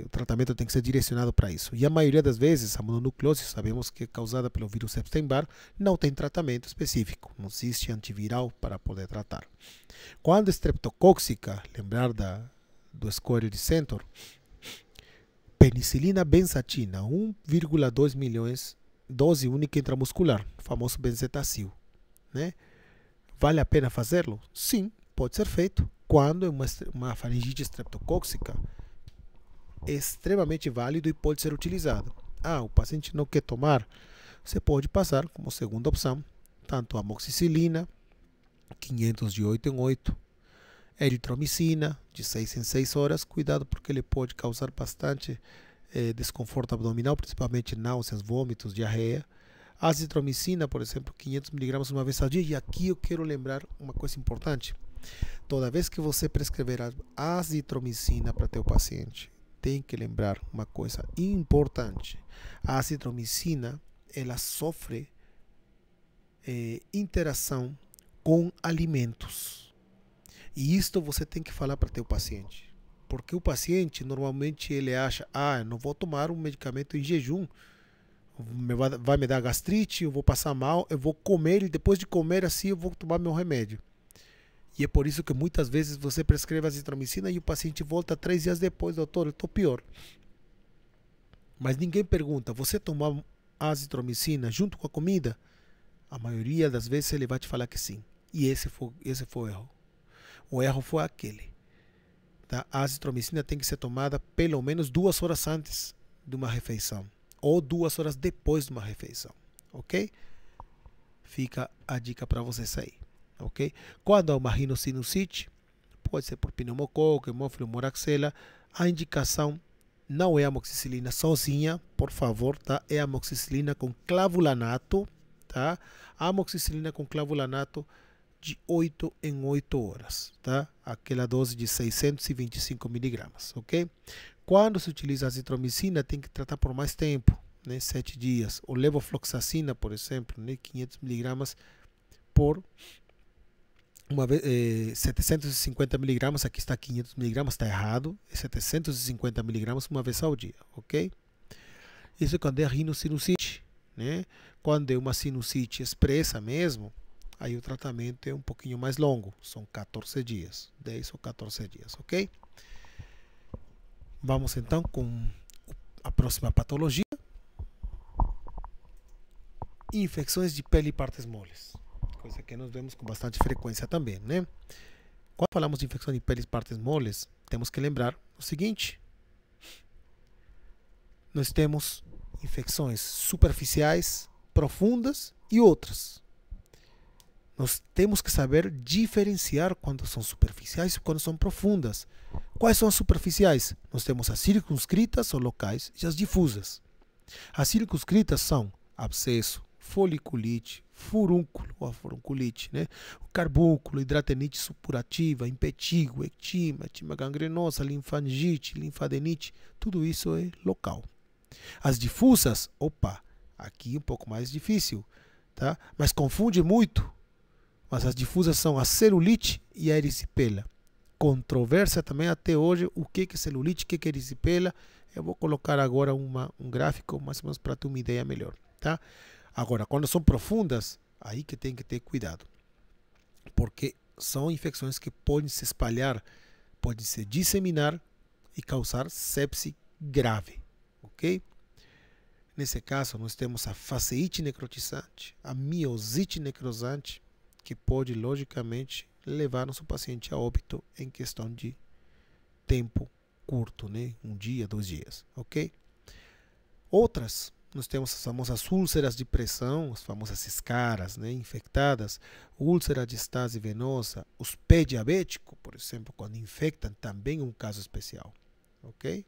o tratamento tem que ser direcionado para isso. E a maioria das vezes, a mononucleose, sabemos que é causada pelo vírus Epstein-Barr, não tem tratamento específico, não existe antiviral para poder tratar. Quando é estreptocóxica, lembrar do score de Centor, penicilina benzatina, 1,2 milhões, dose única intramuscular, o famoso benzetacil, né? Vale a pena fazê-lo? Sim, pode ser feito. Quando é uma faringite estreptocóxica, é extremamente válido e pode ser utilizado. O paciente não quer tomar, você pode passar como segunda opção tanto a amoxicilina, 500 de 8 em 8, eritromicina, de 6 em 6 horas. Cuidado porque ele pode causar bastante desconforto abdominal, principalmente náuseas, vômitos, diarreia. Azitromicina, por exemplo, 500 mg uma vez ao dia. E aqui eu quero lembrar uma coisa importante. Toda vez que você prescrever a azitromicina para teu paciente, tem que lembrar uma coisa importante. A azitromicina, ela sofre interação com alimentos. E isto você tem que falar para teu paciente. Porque o paciente, normalmente, ele acha, eu não vou tomar um medicamento em jejum, vai me dar gastrite, eu vou passar mal, eu vou comer e depois de comer assim eu vou tomar meu remédio. E é por isso que muitas vezes você prescreve azitromicina e o paciente volta 3 dias depois, doutor, eu estou pior. Mas ninguém pergunta, você tomou azitromicina junto com a comida? A maioria das vezes ele vai te falar que sim. E esse foi o erro. O erro foi aquele. Tá? A azitromicina tem que ser tomada pelo menos 2 horas antes de uma refeição. Ou 2 horas depois de uma refeição. Ok? Fica a dica para vocês aí. ok? Quando há uma rinocinusite, pode ser por pneumococo, hemófilo, moraxella, a indicação não é amoxicilina sozinha, por favor, tá? É amoxicilina com clavulanato, tá? Amoxicilina com clavulanato de 8 em 8 horas, tá? Aquela dose de 625 miligramas, ok? Quando se utiliza a azitromicina, tem que tratar por mais tempo, né? 7 dias. O levofloxacina, por exemplo, né? 500 miligramas por uma vez, 750 miligramas, aqui está 500 miligramas, está errado, é 750 miligramas uma vez ao dia, ok? Isso é quando é rinocinusite, né? Quando é uma sinusite expressa mesmo, aí o tratamento é um pouquinho mais longo, são 14 dias, 10 ou 14 dias, ok? Vamos então com a próxima patologia. Infecções de pele e partes moles. Coisa que nós vemos com bastante frequência também, né? Quando falamos de infecção de pele e partes moles, temos que lembrar o seguinte. Nós temos infecções superficiais, profundas e outras. Nós temos que saber diferenciar quando são superficiais e quando são profundas. Quais são as superficiais? Nós temos as circunscritas ou locais e as difusas. As circunscritas são abscesso, foliculite, furúnculo ou furunculite, né? O carbúnculo, hidratenite supurativa, impetigo, ectima, ectima gangrenosa, linfangite, linfadenite, tudo isso é local. As difusas, opa, aqui um pouco mais difícil, tá? Mas confunde muito. Mas as difusas são a celulite e a erisipela. Controvérsia também até hoje, o que é celulite, o que é erisipela. Eu vou colocar agora um gráfico mais ou menos para ter uma ideia melhor, tá? Agora, quando são profundas, aí que tem que ter cuidado. Porque são infecções que podem se espalhar, podem se disseminar e causar sepse grave, ok? Nesse caso, nós temos a faceite necrotizante, a miosite necrosante, que pode, logicamente, levar nosso paciente a óbito em questão de tempo curto, né? 1 dia, 2 dias, ok? Outras, nós temos as famosas úlceras de pressão, as famosas escaras, né? Infectadas, úlcera de estase venosa, os pés diabéticos, por exemplo, quando infectam, também é um caso especial, ok?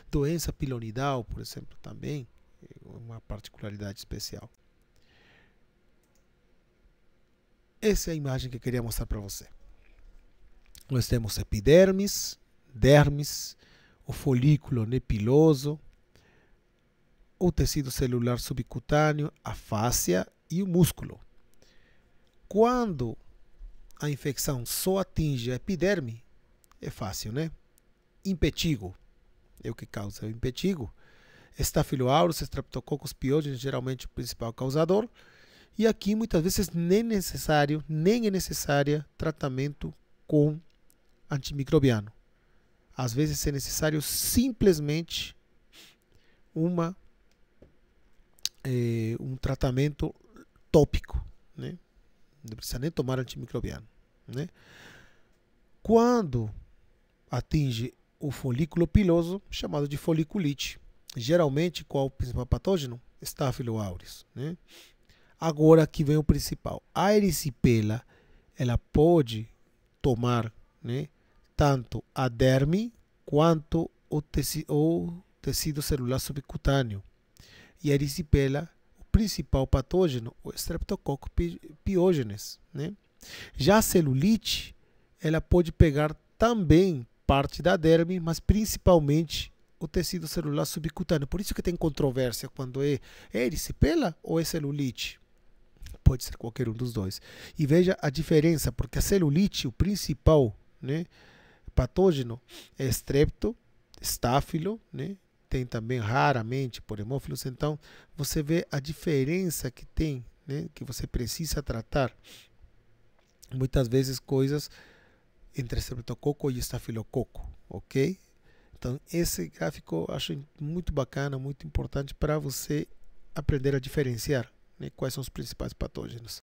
Doença pilonidal, por exemplo, também é uma particularidade especial. Essa é a imagem que eu queria mostrar para você. Nós temos epidermis, dermis, o folículo nepiloso, o tecido celular subcutâneo, a fáscia e o músculo. Quando a infecção só atinge a epiderme, é fácil, né? Impetigo é o que causa o impetigo. Staphylococcus, Streptococcus pyogenes, geralmente o principal causador. E aqui muitas vezes nem é necessário tratamento com antimicrobiano. Às vezes é necessário simplesmente um tratamento tópico, né? Não precisa nem tomar antimicrobiano, né? Quando atinge o folículo piloso, chamado de foliculite, geralmente qual o principal patógeno? Staphylococcus, né? Agora aqui vem o principal. A erisipela, ela pode tomar, né, tanto a derme quanto o tecido celular subcutâneo. E a erisipela, o principal patógeno, o Streptococcus pyogenes, né? Já a celulite, ela pode pegar também parte da derme, mas principalmente o tecido celular subcutâneo. Por isso que tem controvérsia quando é erisipela ou é celulite. Pode ser qualquer um dos dois. E veja a diferença, porque a celulite, o principal, né, patógeno é estrepto, estáfilo, né? Tem também raramente por hemófilos. Então, você vê a diferença que tem, né, que você precisa tratar. Muitas vezes coisas entre estreptococo e estafilococo, ok? Então, esse gráfico eu acho muito bacana, muito importante para você aprender a diferenciar, né, quais são os principais patógenos.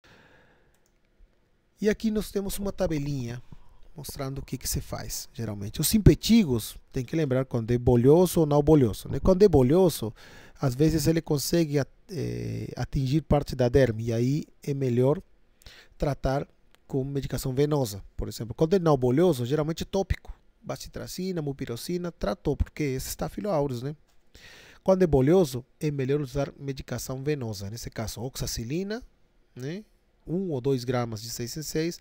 E aqui nós temos uma tabelinha mostrando o que se faz, geralmente. Os impetigos, tem que lembrar quando é bolhoso ou não bolhoso, né? Quando é bolhoso, às vezes ele consegue atingir parte da derme, e aí é melhor tratar com medicação venosa. Por exemplo, quando é não bolhoso, geralmente é tópico. Bacitracina, mupirocina, tratou, porque esse Staphylo aureus, né? Quando é bolhoso, é melhor usar medicação venosa. Nesse caso, oxacilina, né? 1 ou 2 gramas de 6 em 6,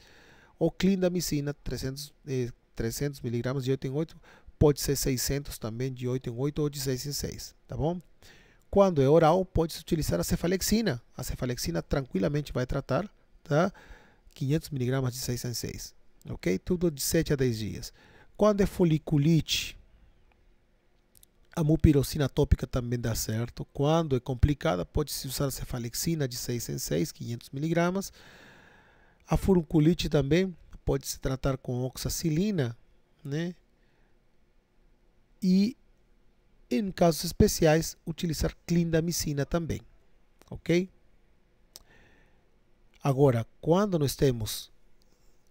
ou clindamicina, 300 miligramas de 8 em 8, pode ser 600 também de 8 em 8 ou de 6 em 6, tá bom? Quando é oral, pode-se utilizar a cefalexina. A cefalexina tranquilamente vai tratar, tá? 500 miligramas de 6 em 6, ok? Tudo de 7 a 10 dias. Quando é foliculite, a mupirocina tópica também dá certo. Quando é complicada, pode-se usar a cefalexina de 6 em 6, 500 miligramas. A furunculite também pode-se tratar com oxacilina, né? E, em casos especiais, utilizar clindamicina também, ok? Agora, quando nós temos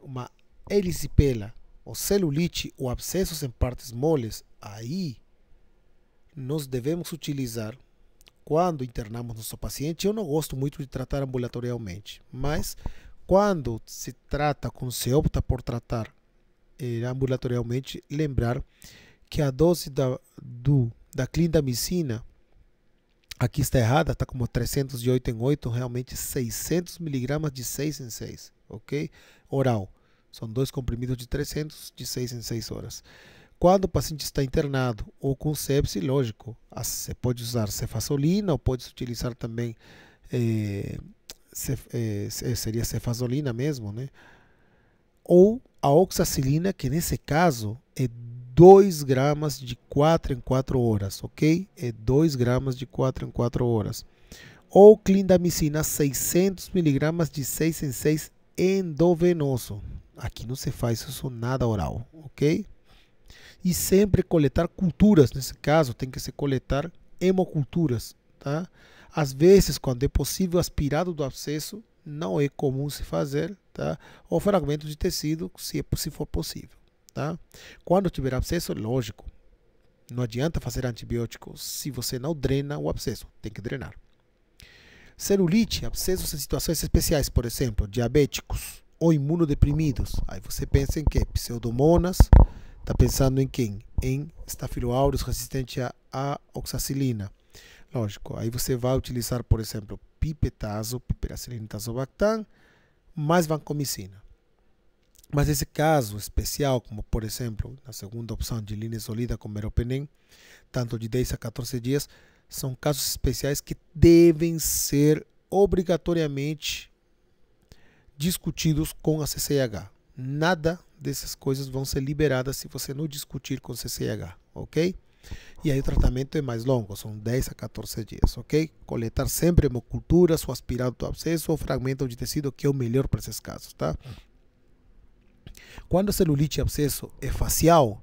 uma erisipela, ou celulite, ou abscessos em partes moles, aí nós devemos utilizar, quando internamos nosso paciente, eu não gosto muito de tratar ambulatorialmente, mas quando se trata, quando se opta por tratar ambulatorialmente, lembrar que a dose da clindamicina, aqui está errada, está como 300 de 8 em 8, realmente 600 miligramas de 6 em 6, ok? Oral, são 2 comprimidos de 300 de 6 em 6 horas. Quando o paciente está internado ou com sepse, lógico, você pode usar cefazolina ou pode utilizar também, seria cefazolina mesmo, né? Ou a oxacilina, que nesse caso é 2 gramas de 4 em 4 horas, ok? É 2 gramas de 4 em 4 horas. Ou clindamicina, 600 miligramas de 6 em 6 endovenoso. Aqui não se faz isso nada oral, ok? E sempre coletar culturas, nesse caso tem que se coletar hemoculturas, tá? Às vezes, quando é possível aspirado do abscesso, não é comum se fazer, tá? Ou fragmento de tecido, se for possível, tá? Quando tiver abscesso, lógico, não adianta fazer antibióticos se você não drena o abscesso, tem que drenar. Celulite, abscessos em situações especiais, por exemplo, diabéticos ou imunodeprimidos. Aí você pensa em quê? Pseudomonas. Está pensando em quem? Em Staphylo aureus resistente à oxacilina. Lógico, aí você vai utilizar, por exemplo, pipetazo, piperacilina tazobactam, mais vancomicina. Mas esse caso especial, como por exemplo, na segunda opção de linezolida com meropenem, tanto de 10 a 14 dias, são casos especiais que devem ser obrigatoriamente discutidos com a CCIH. Nada dessas coisas vão ser liberadas se você não discutir com o CCIH, ok? E aí o tratamento é mais longo, são 10 a 14 dias, ok? Coletar sempre hemoculturas, ou aspirado do abscesso ou fragmento de tecido, que é o melhor para esses casos, tá? Quando a celulite e abscesso é facial,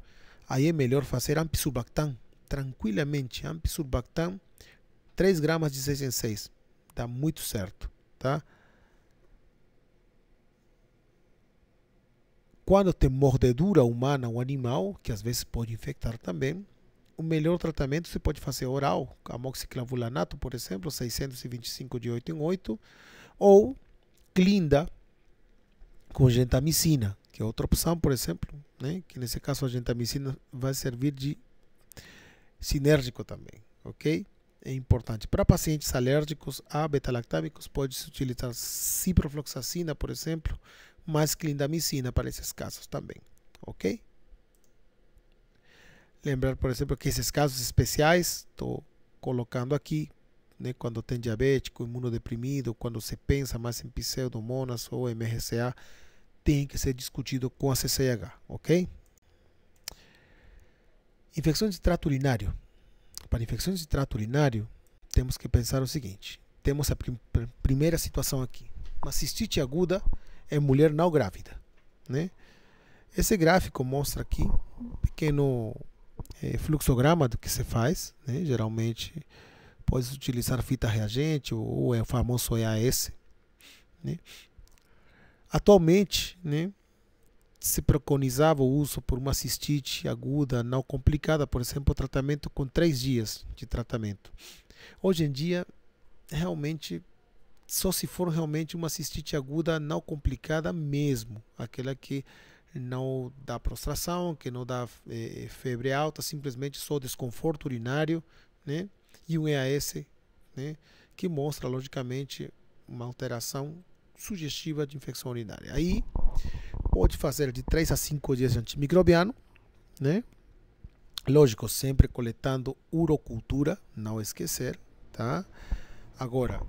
aí é melhor fazer ampicillobactam, tranquilamente, ampicillobactam, 3 gramas de 6 em 6, dá muito certo, tá? Quando tem mordedura humana ou animal, que às vezes pode infectar também, o melhor tratamento você pode fazer oral, amoxiclavulanato, por exemplo, 625 de 8 em 8, ou clinda com gentamicina, que é outra opção, por exemplo, né? Que nesse caso a gentamicina vai servir de sinérgico também, ok? É importante. Para pacientes alérgicos a beta-lactâmicos, pode-se utilizar ciprofloxacina, por exemplo, mais clindamicina para esses casos também, ok? Lembrar, por exemplo, que esses casos especiais, estou colocando aqui, né, quando tem diabético, imunodeprimido, quando se pensa mais em pseudomonas ou MRCA, tem que ser discutido com a CCIH, ok? Infecções de trato urinário. Para infecções de trato urinário, temos que pensar o seguinte, temos a primeira situação aqui, uma cistite aguda em mulher não grávida, né? Esse gráfico mostra aqui um pequeno fluxograma do que se faz, né? Geralmente pode utilizar fita reagente ou é o famoso EAS, né? Atualmente, né, se preconizava o uso por uma cistite aguda não complicada, por exemplo, o tratamento com 3 dias de tratamento. Hoje em dia, realmente só se for realmente uma cistite aguda não complicada mesmo, aquela que não dá prostração, que não dá febre alta, simplesmente só desconforto urinário, né? E um EAS, né? Que mostra logicamente uma alteração sugestiva de infecção urinária. Aí pode fazer de 3 a 5 dias de antimicrobiano, né? Lógico, sempre coletando urocultura, não esquecer, tá? Agora,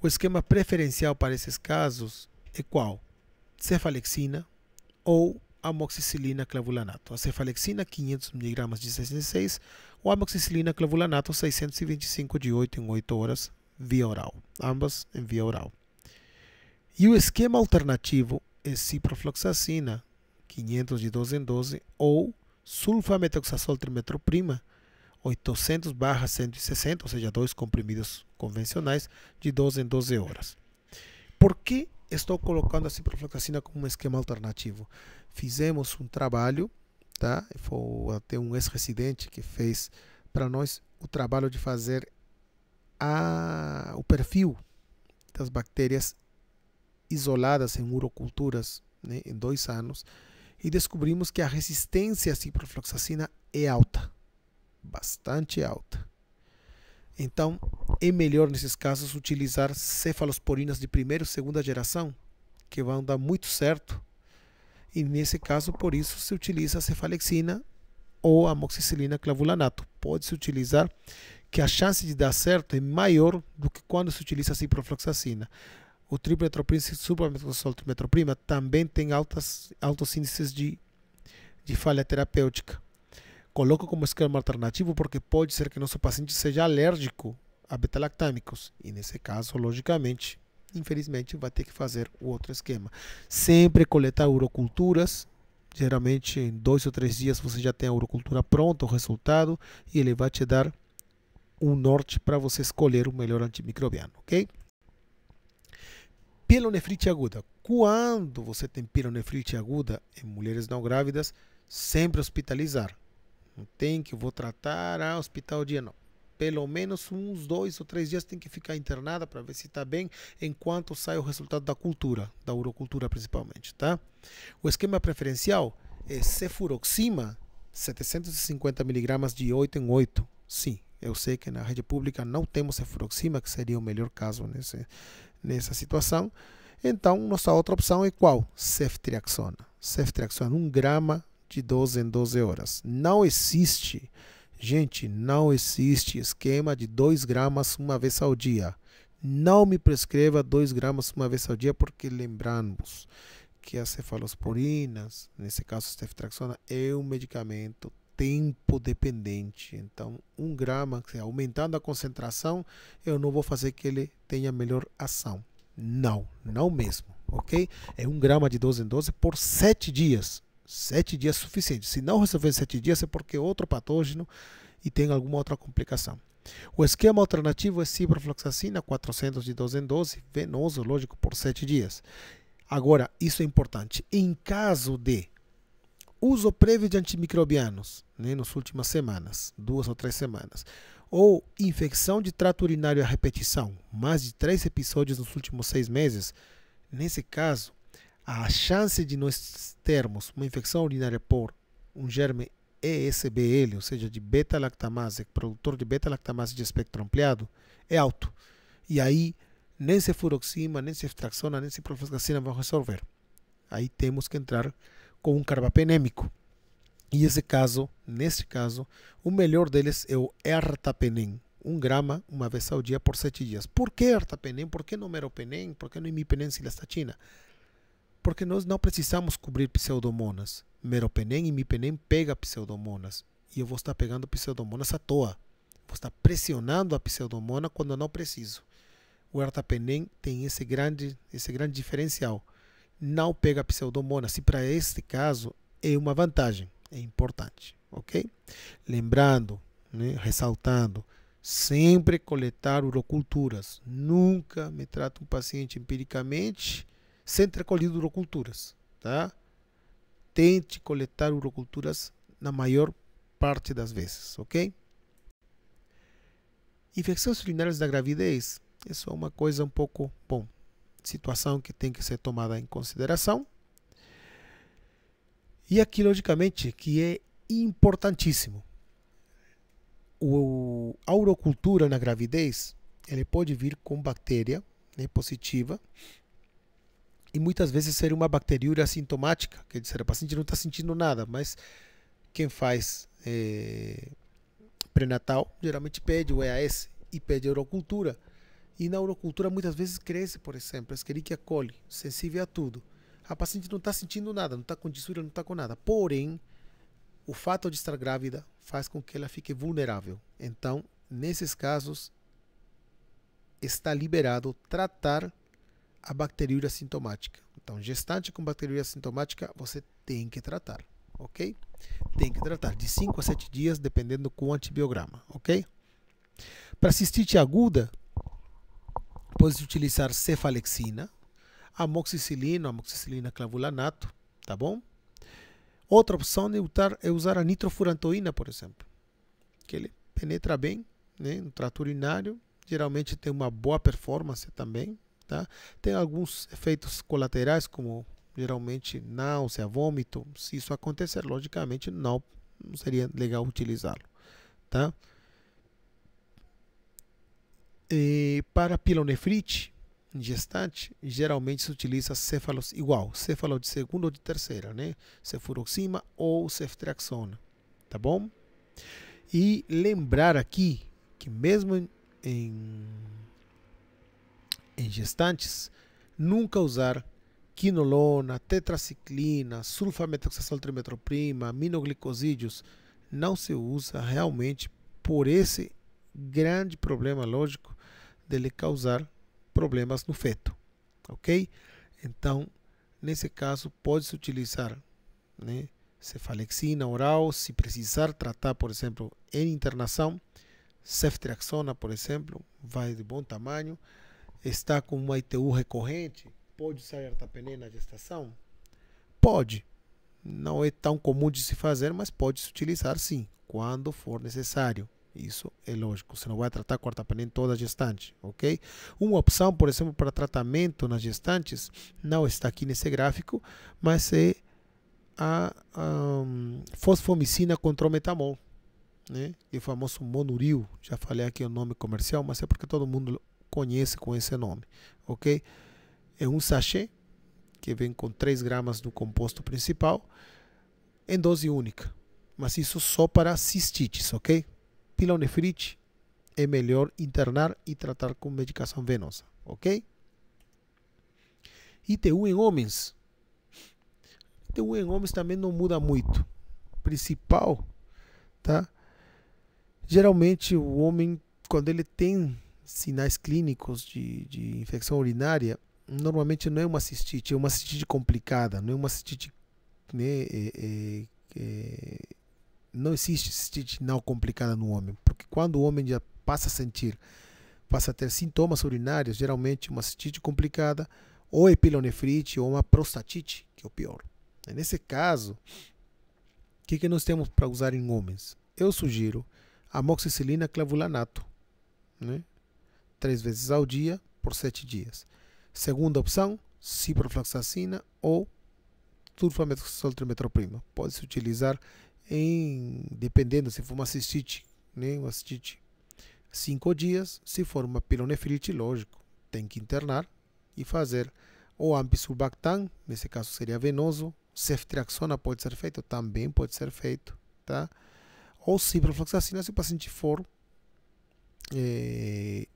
o esquema preferencial para esses casos é qual? Cefalexina ou amoxicilina clavulanato. A cefalexina 500 mg de 66 ou a amoxicilina clavulanato 625 de 8 em 8 horas via oral. Ambas em via oral. E o esquema alternativo é ciprofloxacina 500 de 12 em 12 ou sulfametoxazol trimetroprima 800/160, ou seja, 2 comprimidos convencionais de 12 em 12 horas. Por que estou colocando a ciprofloxacina como um esquema alternativo? Fizemos um trabalho, tá? Foi até um ex-residente que fez para nós o trabalho de fazer o perfil das bactérias isoladas em uroculturas, né, em 2 anos, e descobrimos que a resistência à ciprofloxacina é alta, bastante alta. Então, é melhor nesses casos utilizar cefalosporinas de primeira e segunda geração, que vão dar muito certo. E nesse caso, por isso, se utiliza a cefalexina ou a amoxicilina clavulanato. Pode-se utilizar, que a chance de dar certo é maior do que quando se utiliza a ciprofloxacina. O trimetoprim, sulfametoxazol trimetroprima, também tem altos índices de falha terapêutica. Coloco como esquema alternativo porque pode ser que nosso paciente seja alérgico a beta-lactâmicos. E nesse caso, logicamente, infelizmente, vai ter que fazer o outro esquema. Sempre coletar uroculturas. Geralmente, em 2 ou 3 dias, você já tem a urocultura pronta, o resultado. E ele vai te dar um norte para você escolher o melhor antimicrobiano, ok? Pielonefrite aguda. Quando você tem pielonefrite aguda em mulheres não grávidas, sempre hospitalizar. Não tem que vou tratar hospital o dia, não. Pelo menos uns 2 ou 3 dias tem que ficar internada para ver se está bem, enquanto sai o resultado da cultura, da urocultura principalmente, tá? O esquema preferencial é cefuroxima 750 mg de 8 em 8. Sim, eu sei que na rede pública não temos cefuroxima, que seria o melhor caso nessa situação. Então, nossa outra opção é qual? Ceftriaxona. Ceftriaxona 1 grama de 12 em 12 horas. Não existe, gente, não existe esquema de 2 gramas uma vez ao dia. Não me prescreva 2 gramas uma vez ao dia, porque lembramos que as cefalosporinas, nesse caso a ceftriaxona, é um medicamento tempo dependente. Então, 1 grama, aumentando a concentração, eu não vou fazer que ele tenha melhor ação. Não, não mesmo, ok? É 1 grama de 12 em 12 por 7 dias. 7 dias é suficiente. Se não resolver 7 dias é porque é outro patógeno e tem alguma outra complicação. O esquema alternativo é ciprofloxacina 400 de 12 em 12, venoso, lógico, por 7 dias. Agora, isso é importante. Em caso de uso prévio de antimicrobianos, né, nas últimas semanas, 2 ou 3 semanas, ou infecção de trato urinário a repetição, mais de 3 episódios nos últimos 6 meses, nesse caso, a chance de nós termos uma infecção urinária por um germe ESBL, ou seja, de beta-lactamase, produtor de beta-lactamase de espectro ampliado, é alto. E aí, nem cefuroxima, nem ceftriaxona, nem ciprofloxacina vão resolver. Aí temos que entrar com um carbapenêmico. E nesse caso, o melhor deles é o ertapenem. 1 grama uma vez ao dia por 7 dias. Por que ertapenem? Por que não meropenem? Por que não imipenem cilastatina? Porque nós não precisamos cobrir pseudomonas. Meropenem e imipenem pega pseudomonas. E eu vou estar pegando pseudomonas à toa. Vou estar pressionando a pseudomona quando não preciso. O ertapenem tem esse grande diferencial. Não pega pseudomonas. E para este caso é uma vantagem. É importante. Ok? Lembrando, né, ressaltando, sempre coletar uroculturas. Nunca me trato um paciente empiricamente sem ter colhido uroculturas, tá? Tente coletar uroculturas na maior parte das vezes, ok? Infecções urinárias da gravidez, isso é uma coisa um pouco, bom, situação que tem que ser tomada em consideração. E aqui, logicamente, que é importantíssimo. A urocultura na gravidez, ele pode vir com bactéria, né, positiva, e muitas vezes ser uma bacteriúria assintomática, quer dizer, a paciente não está sentindo nada, mas quem faz pré-natal geralmente pede o EAS e pede a urocultura. E na urocultura muitas vezes cresce, por exemplo, Escherichia coli, sensível a tudo. A paciente não está sentindo nada, não está com dissúria, não está com nada. Porém, o fato de estar grávida faz com que ela fique vulnerável. Então, nesses casos, está liberado tratar a bacteriúria sintomática. Então, gestante com bacteriúria sintomática, você tem que tratar, ok? Tem que tratar de 5 a 7 dias, dependendo com o antibiograma, ok? Para cistite aguda, pode-se utilizar cefalexina, amoxicilina clavulanato, tá bom? Outra opção é usar a nitrofurantoína, por exemplo, que ele penetra bem, né, no trato urinário, geralmente tem uma boa performance também, tá? Tem alguns efeitos colaterais, como geralmente náusea, vômito. Se isso acontecer, logicamente não seria legal utilizá-lo, tá? E para pilonefrite em gestante, geralmente se utiliza céfalos céfalo de segunda ou de terceira, né? Cefuroxima ou ceftriaxona, tá bom? E lembrar aqui que mesmo em gestantes, nunca usar quinolona, tetraciclina, sulfametoxazol-trimetroprima, aminoglicosídeos, não se usa realmente por esse grande problema lógico dele causar problemas no feto, ok? Então, nesse caso, pode-se utilizar, né, cefalexina oral, se precisar tratar, por exemplo, em internação, ceftriaxona, por exemplo, vai de bom tamanho. Está com uma ITU recorrente, pode usar ertapenem na gestação? Pode. Não é tão comum de se fazer, mas pode se utilizar sim, quando for necessário. Isso é lógico, você não vai tratar com ertapenem toda a gestante, ok? Uma opção, por exemplo, para tratamento nas gestantes, não está aqui nesse gráfico, mas é a fosfomicina contra o metamol, né? E o famoso Monuril, já falei aqui o nome comercial, mas é porque todo mundo conhece com esse nome, ok? É um sachê que vem com 3 gramas do composto principal em dose única, mas isso só para cistites, ok? Pilonefrite é melhor internar e tratar com medicação venosa, ok? ITU em homens. ITU em homens também não muda muito. Principal, tá? Geralmente o homem, quando ele tem sinais clínicos de infecção urinária, normalmente não é uma cistite, é uma cistite complicada, não é uma cistite, né, não existe cistite não complicada no homem, porque quando o homem já passa a ter sintomas urinários, geralmente uma cistite complicada, ou é pilonefrite, ou uma prostatite, que é o pior. Nesse caso, o que nós temos para usar em homens? Eu sugiro amoxicilina clavulanato, né? 3 vezes ao dia, por 7 dias. Segunda opção, ciprofloxacina ou sulfametoxazol-trimetroprima. Pode-se utilizar dependendo se for uma cistite, né, uma cistite 5 dias. Se for uma pilonefrite, lógico, tem que internar e fazer ou ampisulbactam, nesse caso seria venoso. Ceftriaxona pode ser feito, também pode ser feito, tá? Ou ciprofloxacina se o paciente for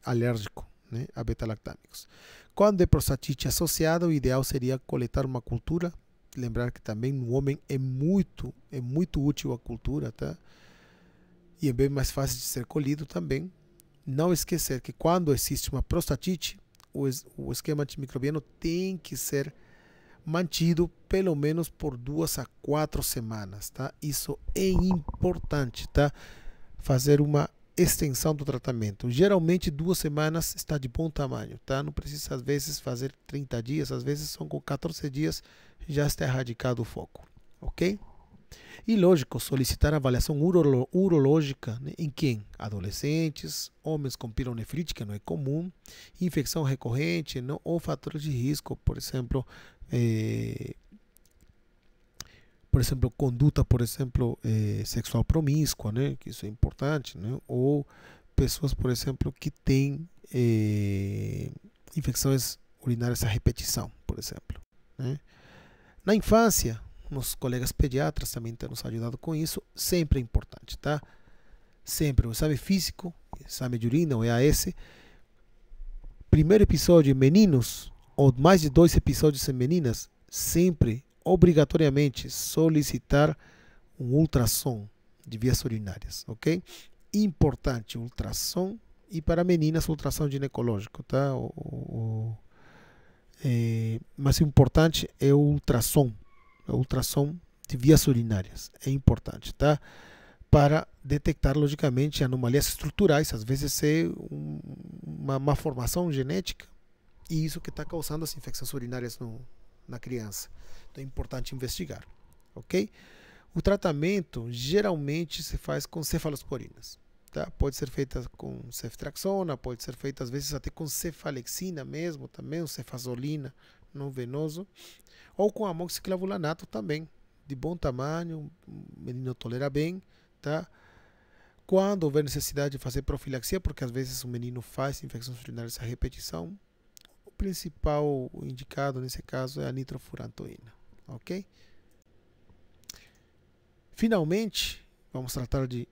alérgico, né, a beta-lactâmicos. Quando é prostatite associada, o ideal seria coletar uma cultura. Lembrar que também no homem é muito útil a cultura, tá? E é bem mais fácil de ser colhido também. Não esquecer que quando existe uma prostatite, o esquema antimicrobiano tem que ser mantido pelo menos por 2 a 4 semanas, tá? Isso é importante, tá? Fazer uma extensão do tratamento. Geralmente 2 semanas está de bom tamanho, tá? Não precisa às vezes fazer 30 dias, às vezes são com 14 dias já está erradicado o foco, ok? E, lógico, solicitar avaliação urológica, né, em quem? Adolescentes, homens com pielonefrite, que não é comum, infecção recorrente, não, ou fatores de risco, por exemplo, conduta, sexual promíscua, né, que isso é importante, né, ou pessoas, por exemplo, que têm infecções urinárias a repetição, por exemplo, né. Na infância, nossos colegas pediatras também têm nos ajudado com isso, sempre é importante, tá? Sempre o exame físico, exame de urina, o EAS. Primeiro episódio em meninos, ou mais de 2 episódios em meninas, sempre, obrigatoriamente, solicitar um ultrassom de vias urinárias, ok? Importante, ultrassom, e para meninas, ultrassom ginecológico, tá? Mas o importante é o ultrassom de vias urinárias, é importante, tá? Para detectar, logicamente, anomalias estruturais, às vezes é uma malformação genética, e isso que está causando as infecções urinárias na criança. Então é importante investigar, ok? O tratamento geralmente se faz com cefalosporinas, tá? Pode ser feita com ceftriaxona, pode ser feita às vezes até com cefalexina mesmo, também, ou cefazolina não venoso, ou com amoxiclavulanato também, de bom tamanho, o menino tolera bem, tá? Quando houver necessidade de fazer profilaxia, porque às vezes o menino faz infecções urinárias a repetição, o principal indicado nesse caso é a nitrofurantoína, ok? Finalmente, vamos tratar de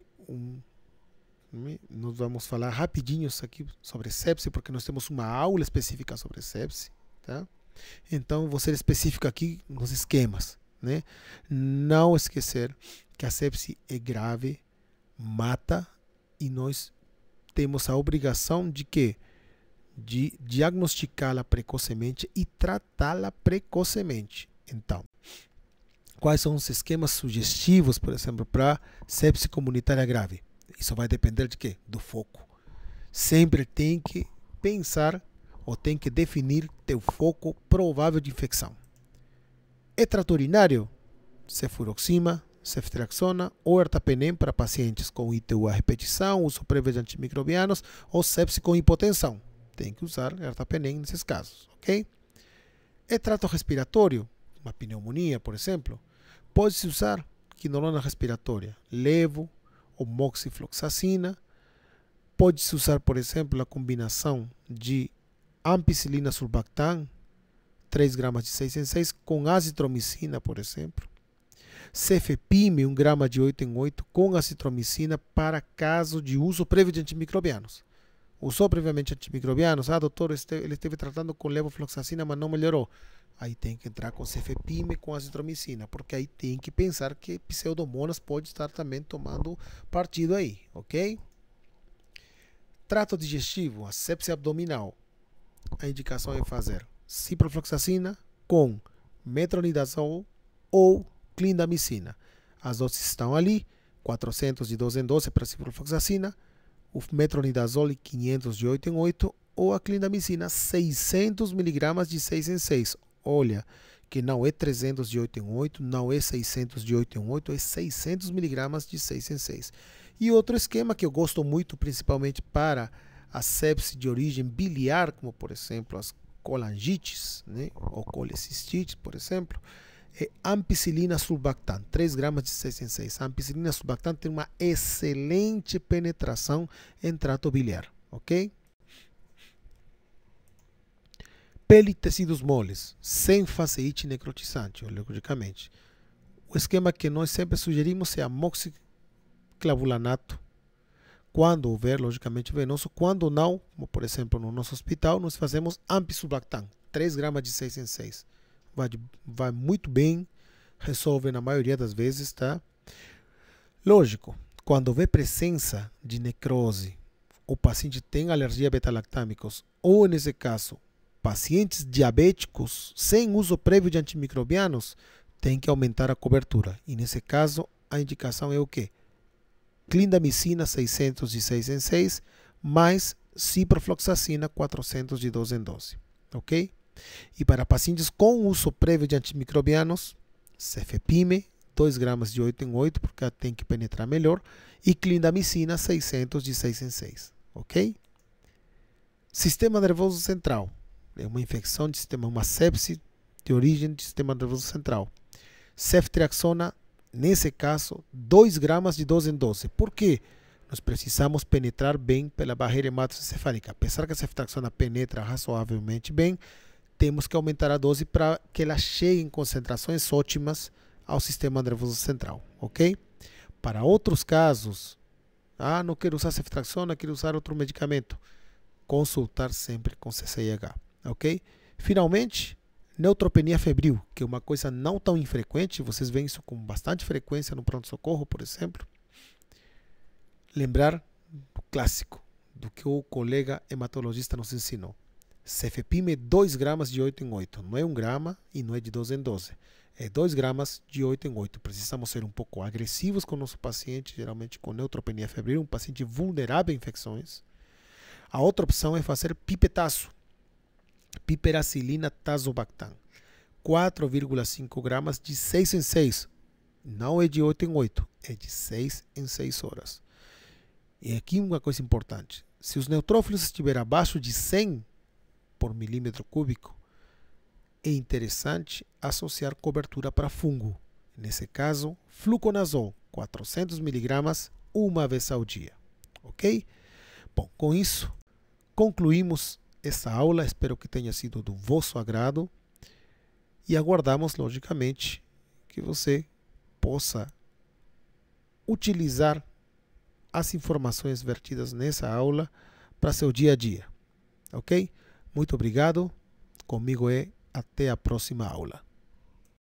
nós vamos falar rapidinho aqui sobre sepse, porque nós temos uma aula específica sobre sepse, tá? Então, vou ser específico aqui nos esquemas, né? Não esquecer que a sepse é grave, mata, e nós temos a obrigação de quê? De diagnosticá-la precocemente e tratá-la precocemente. Então, quais são os esquemas sugestivos, por exemplo, para sepse comunitária grave? Isso vai depender de quê? Do foco. Sempre tem que pensar ou tem que definir teu foco provável de infecção. É trato urinário? Cefuroxima, ceftriaxona ou ertapenem para pacientes com ITU a repetição, uso prévio de antimicrobianos ou sepse com hipotensão. Tem que usar ertapenem nesses casos, ok? É trato respiratório? Uma pneumonia, por exemplo? Pode-se usar quinolona respiratória, levo ou moxifloxacina. Pode-se usar, por exemplo, a combinação de ampicilina sulbactam, 3 gramas de 6 em 6, com azitromicina, por exemplo. Cefepime, 1 grama de 8 em 8, com azitromicina para caso de uso prévio de antimicrobianos. Usou previamente antimicrobianos? Ah, doutor, ele esteve tratando com levofloxacina, mas não melhorou. Aí tem que entrar com cefepime, com azitromicina, porque aí tem que pensar que pseudomonas pode estar também tomando partido aí, ok? Trato digestivo, a sepse abdominal. A indicação é fazer ciprofloxacina com metronidazol ou clindamicina. As doses estão ali, 400 de 12 em 12 para a ciprofloxacina, o metronidazol 500 de 8 em 8 ou a clindamicina 600 mg de 6 em 6. Olha, que não é 300 de 8 em 8, não é 600 de 8 em 8, é 600 mg de 6 em 6. E outro esquema que eu gosto muito, principalmente para a sepse de origem biliar, como por exemplo as colangites, né, ou colecistites, por exemplo, é ampicilina sulbactam, 3 gramas de 6 em 6. A ampicilina sulbactam tem uma excelente penetração em trato biliar, ok? Pele e tecidos moles, sem faceite necrotizante, logicamente. O esquema que nós sempre sugerimos é amoxiclavulanato, quando houver, logicamente, venoso. Quando não, como por exemplo no nosso hospital, nós fazemos ampisulbactam, 3 gramas de 6 em 6. Vai muito bem, resolve na maioria das vezes, tá? Lógico, quando houver presença de necrose, o paciente tem alergia a beta-lactâmicos, ou nesse caso, pacientes diabéticos sem uso prévio de antimicrobianos, tem que aumentar a cobertura. E nesse caso, a indicação é o quê? Clindamicina 600 de 6 em 6, mais ciprofloxacina 400 de 12 em 12. Ok? E para pacientes com uso prévio de antimicrobianos, cefepime 2 gramas de 8 em 8, porque ela tem que penetrar melhor. E clindamicina, 600 de 6 em 6. Ok? Sistema nervoso central. É uma infecção de sistema, uma sepse de origem do sistema nervoso central. Ceftriaxona, nesse caso, 2 gramas de 12 em 12. Por quê? Nós precisamos penetrar bem pela barreira hematoencefálica. Apesar que a ceftriaxona penetra razoavelmente bem, temos que aumentar a dose para que ela chegue em concentrações ótimas ao sistema nervoso central. Ok? Para outros casos, não quero usar ceftriaxona, quero usar outro medicamento. Consultar sempre com CCIH. Ok? Finalmente, neutropenia febril, que é uma coisa não tão infrequente, vocês veem isso com bastante frequência no pronto-socorro, por exemplo. Lembrar do clássico, do que o colega hematologista nos ensinou. Cefepime 2 gramas de 8 em 8. Não é 1 grama e não é de 12 em 12. É 2 gramas de 8 em 8. Precisamos ser um pouco agressivos com o nosso paciente, geralmente com neutropenia febril, um paciente vulnerável a infecções. A outra opção é fazer pipetaço. Piperacilina tazobactam. 4,5 gramas de 6 em 6. Não é de 8 em 8, é de 6 em 6 horas. E aqui uma coisa importante. Se os neutrófilos estiverem abaixo de 100 por milímetro cúbico, é interessante associar cobertura para fungo. Nesse caso, fluconazol, 400 miligramas, uma vez ao dia. Ok? Bom, com isso, concluímos essa aula. Espero que tenha sido do vosso agrado. E aguardamos, logicamente, que você possa utilizar as informações vertidas nessa aula para seu dia a dia. Ok? Muito obrigado. Comigo até a próxima aula.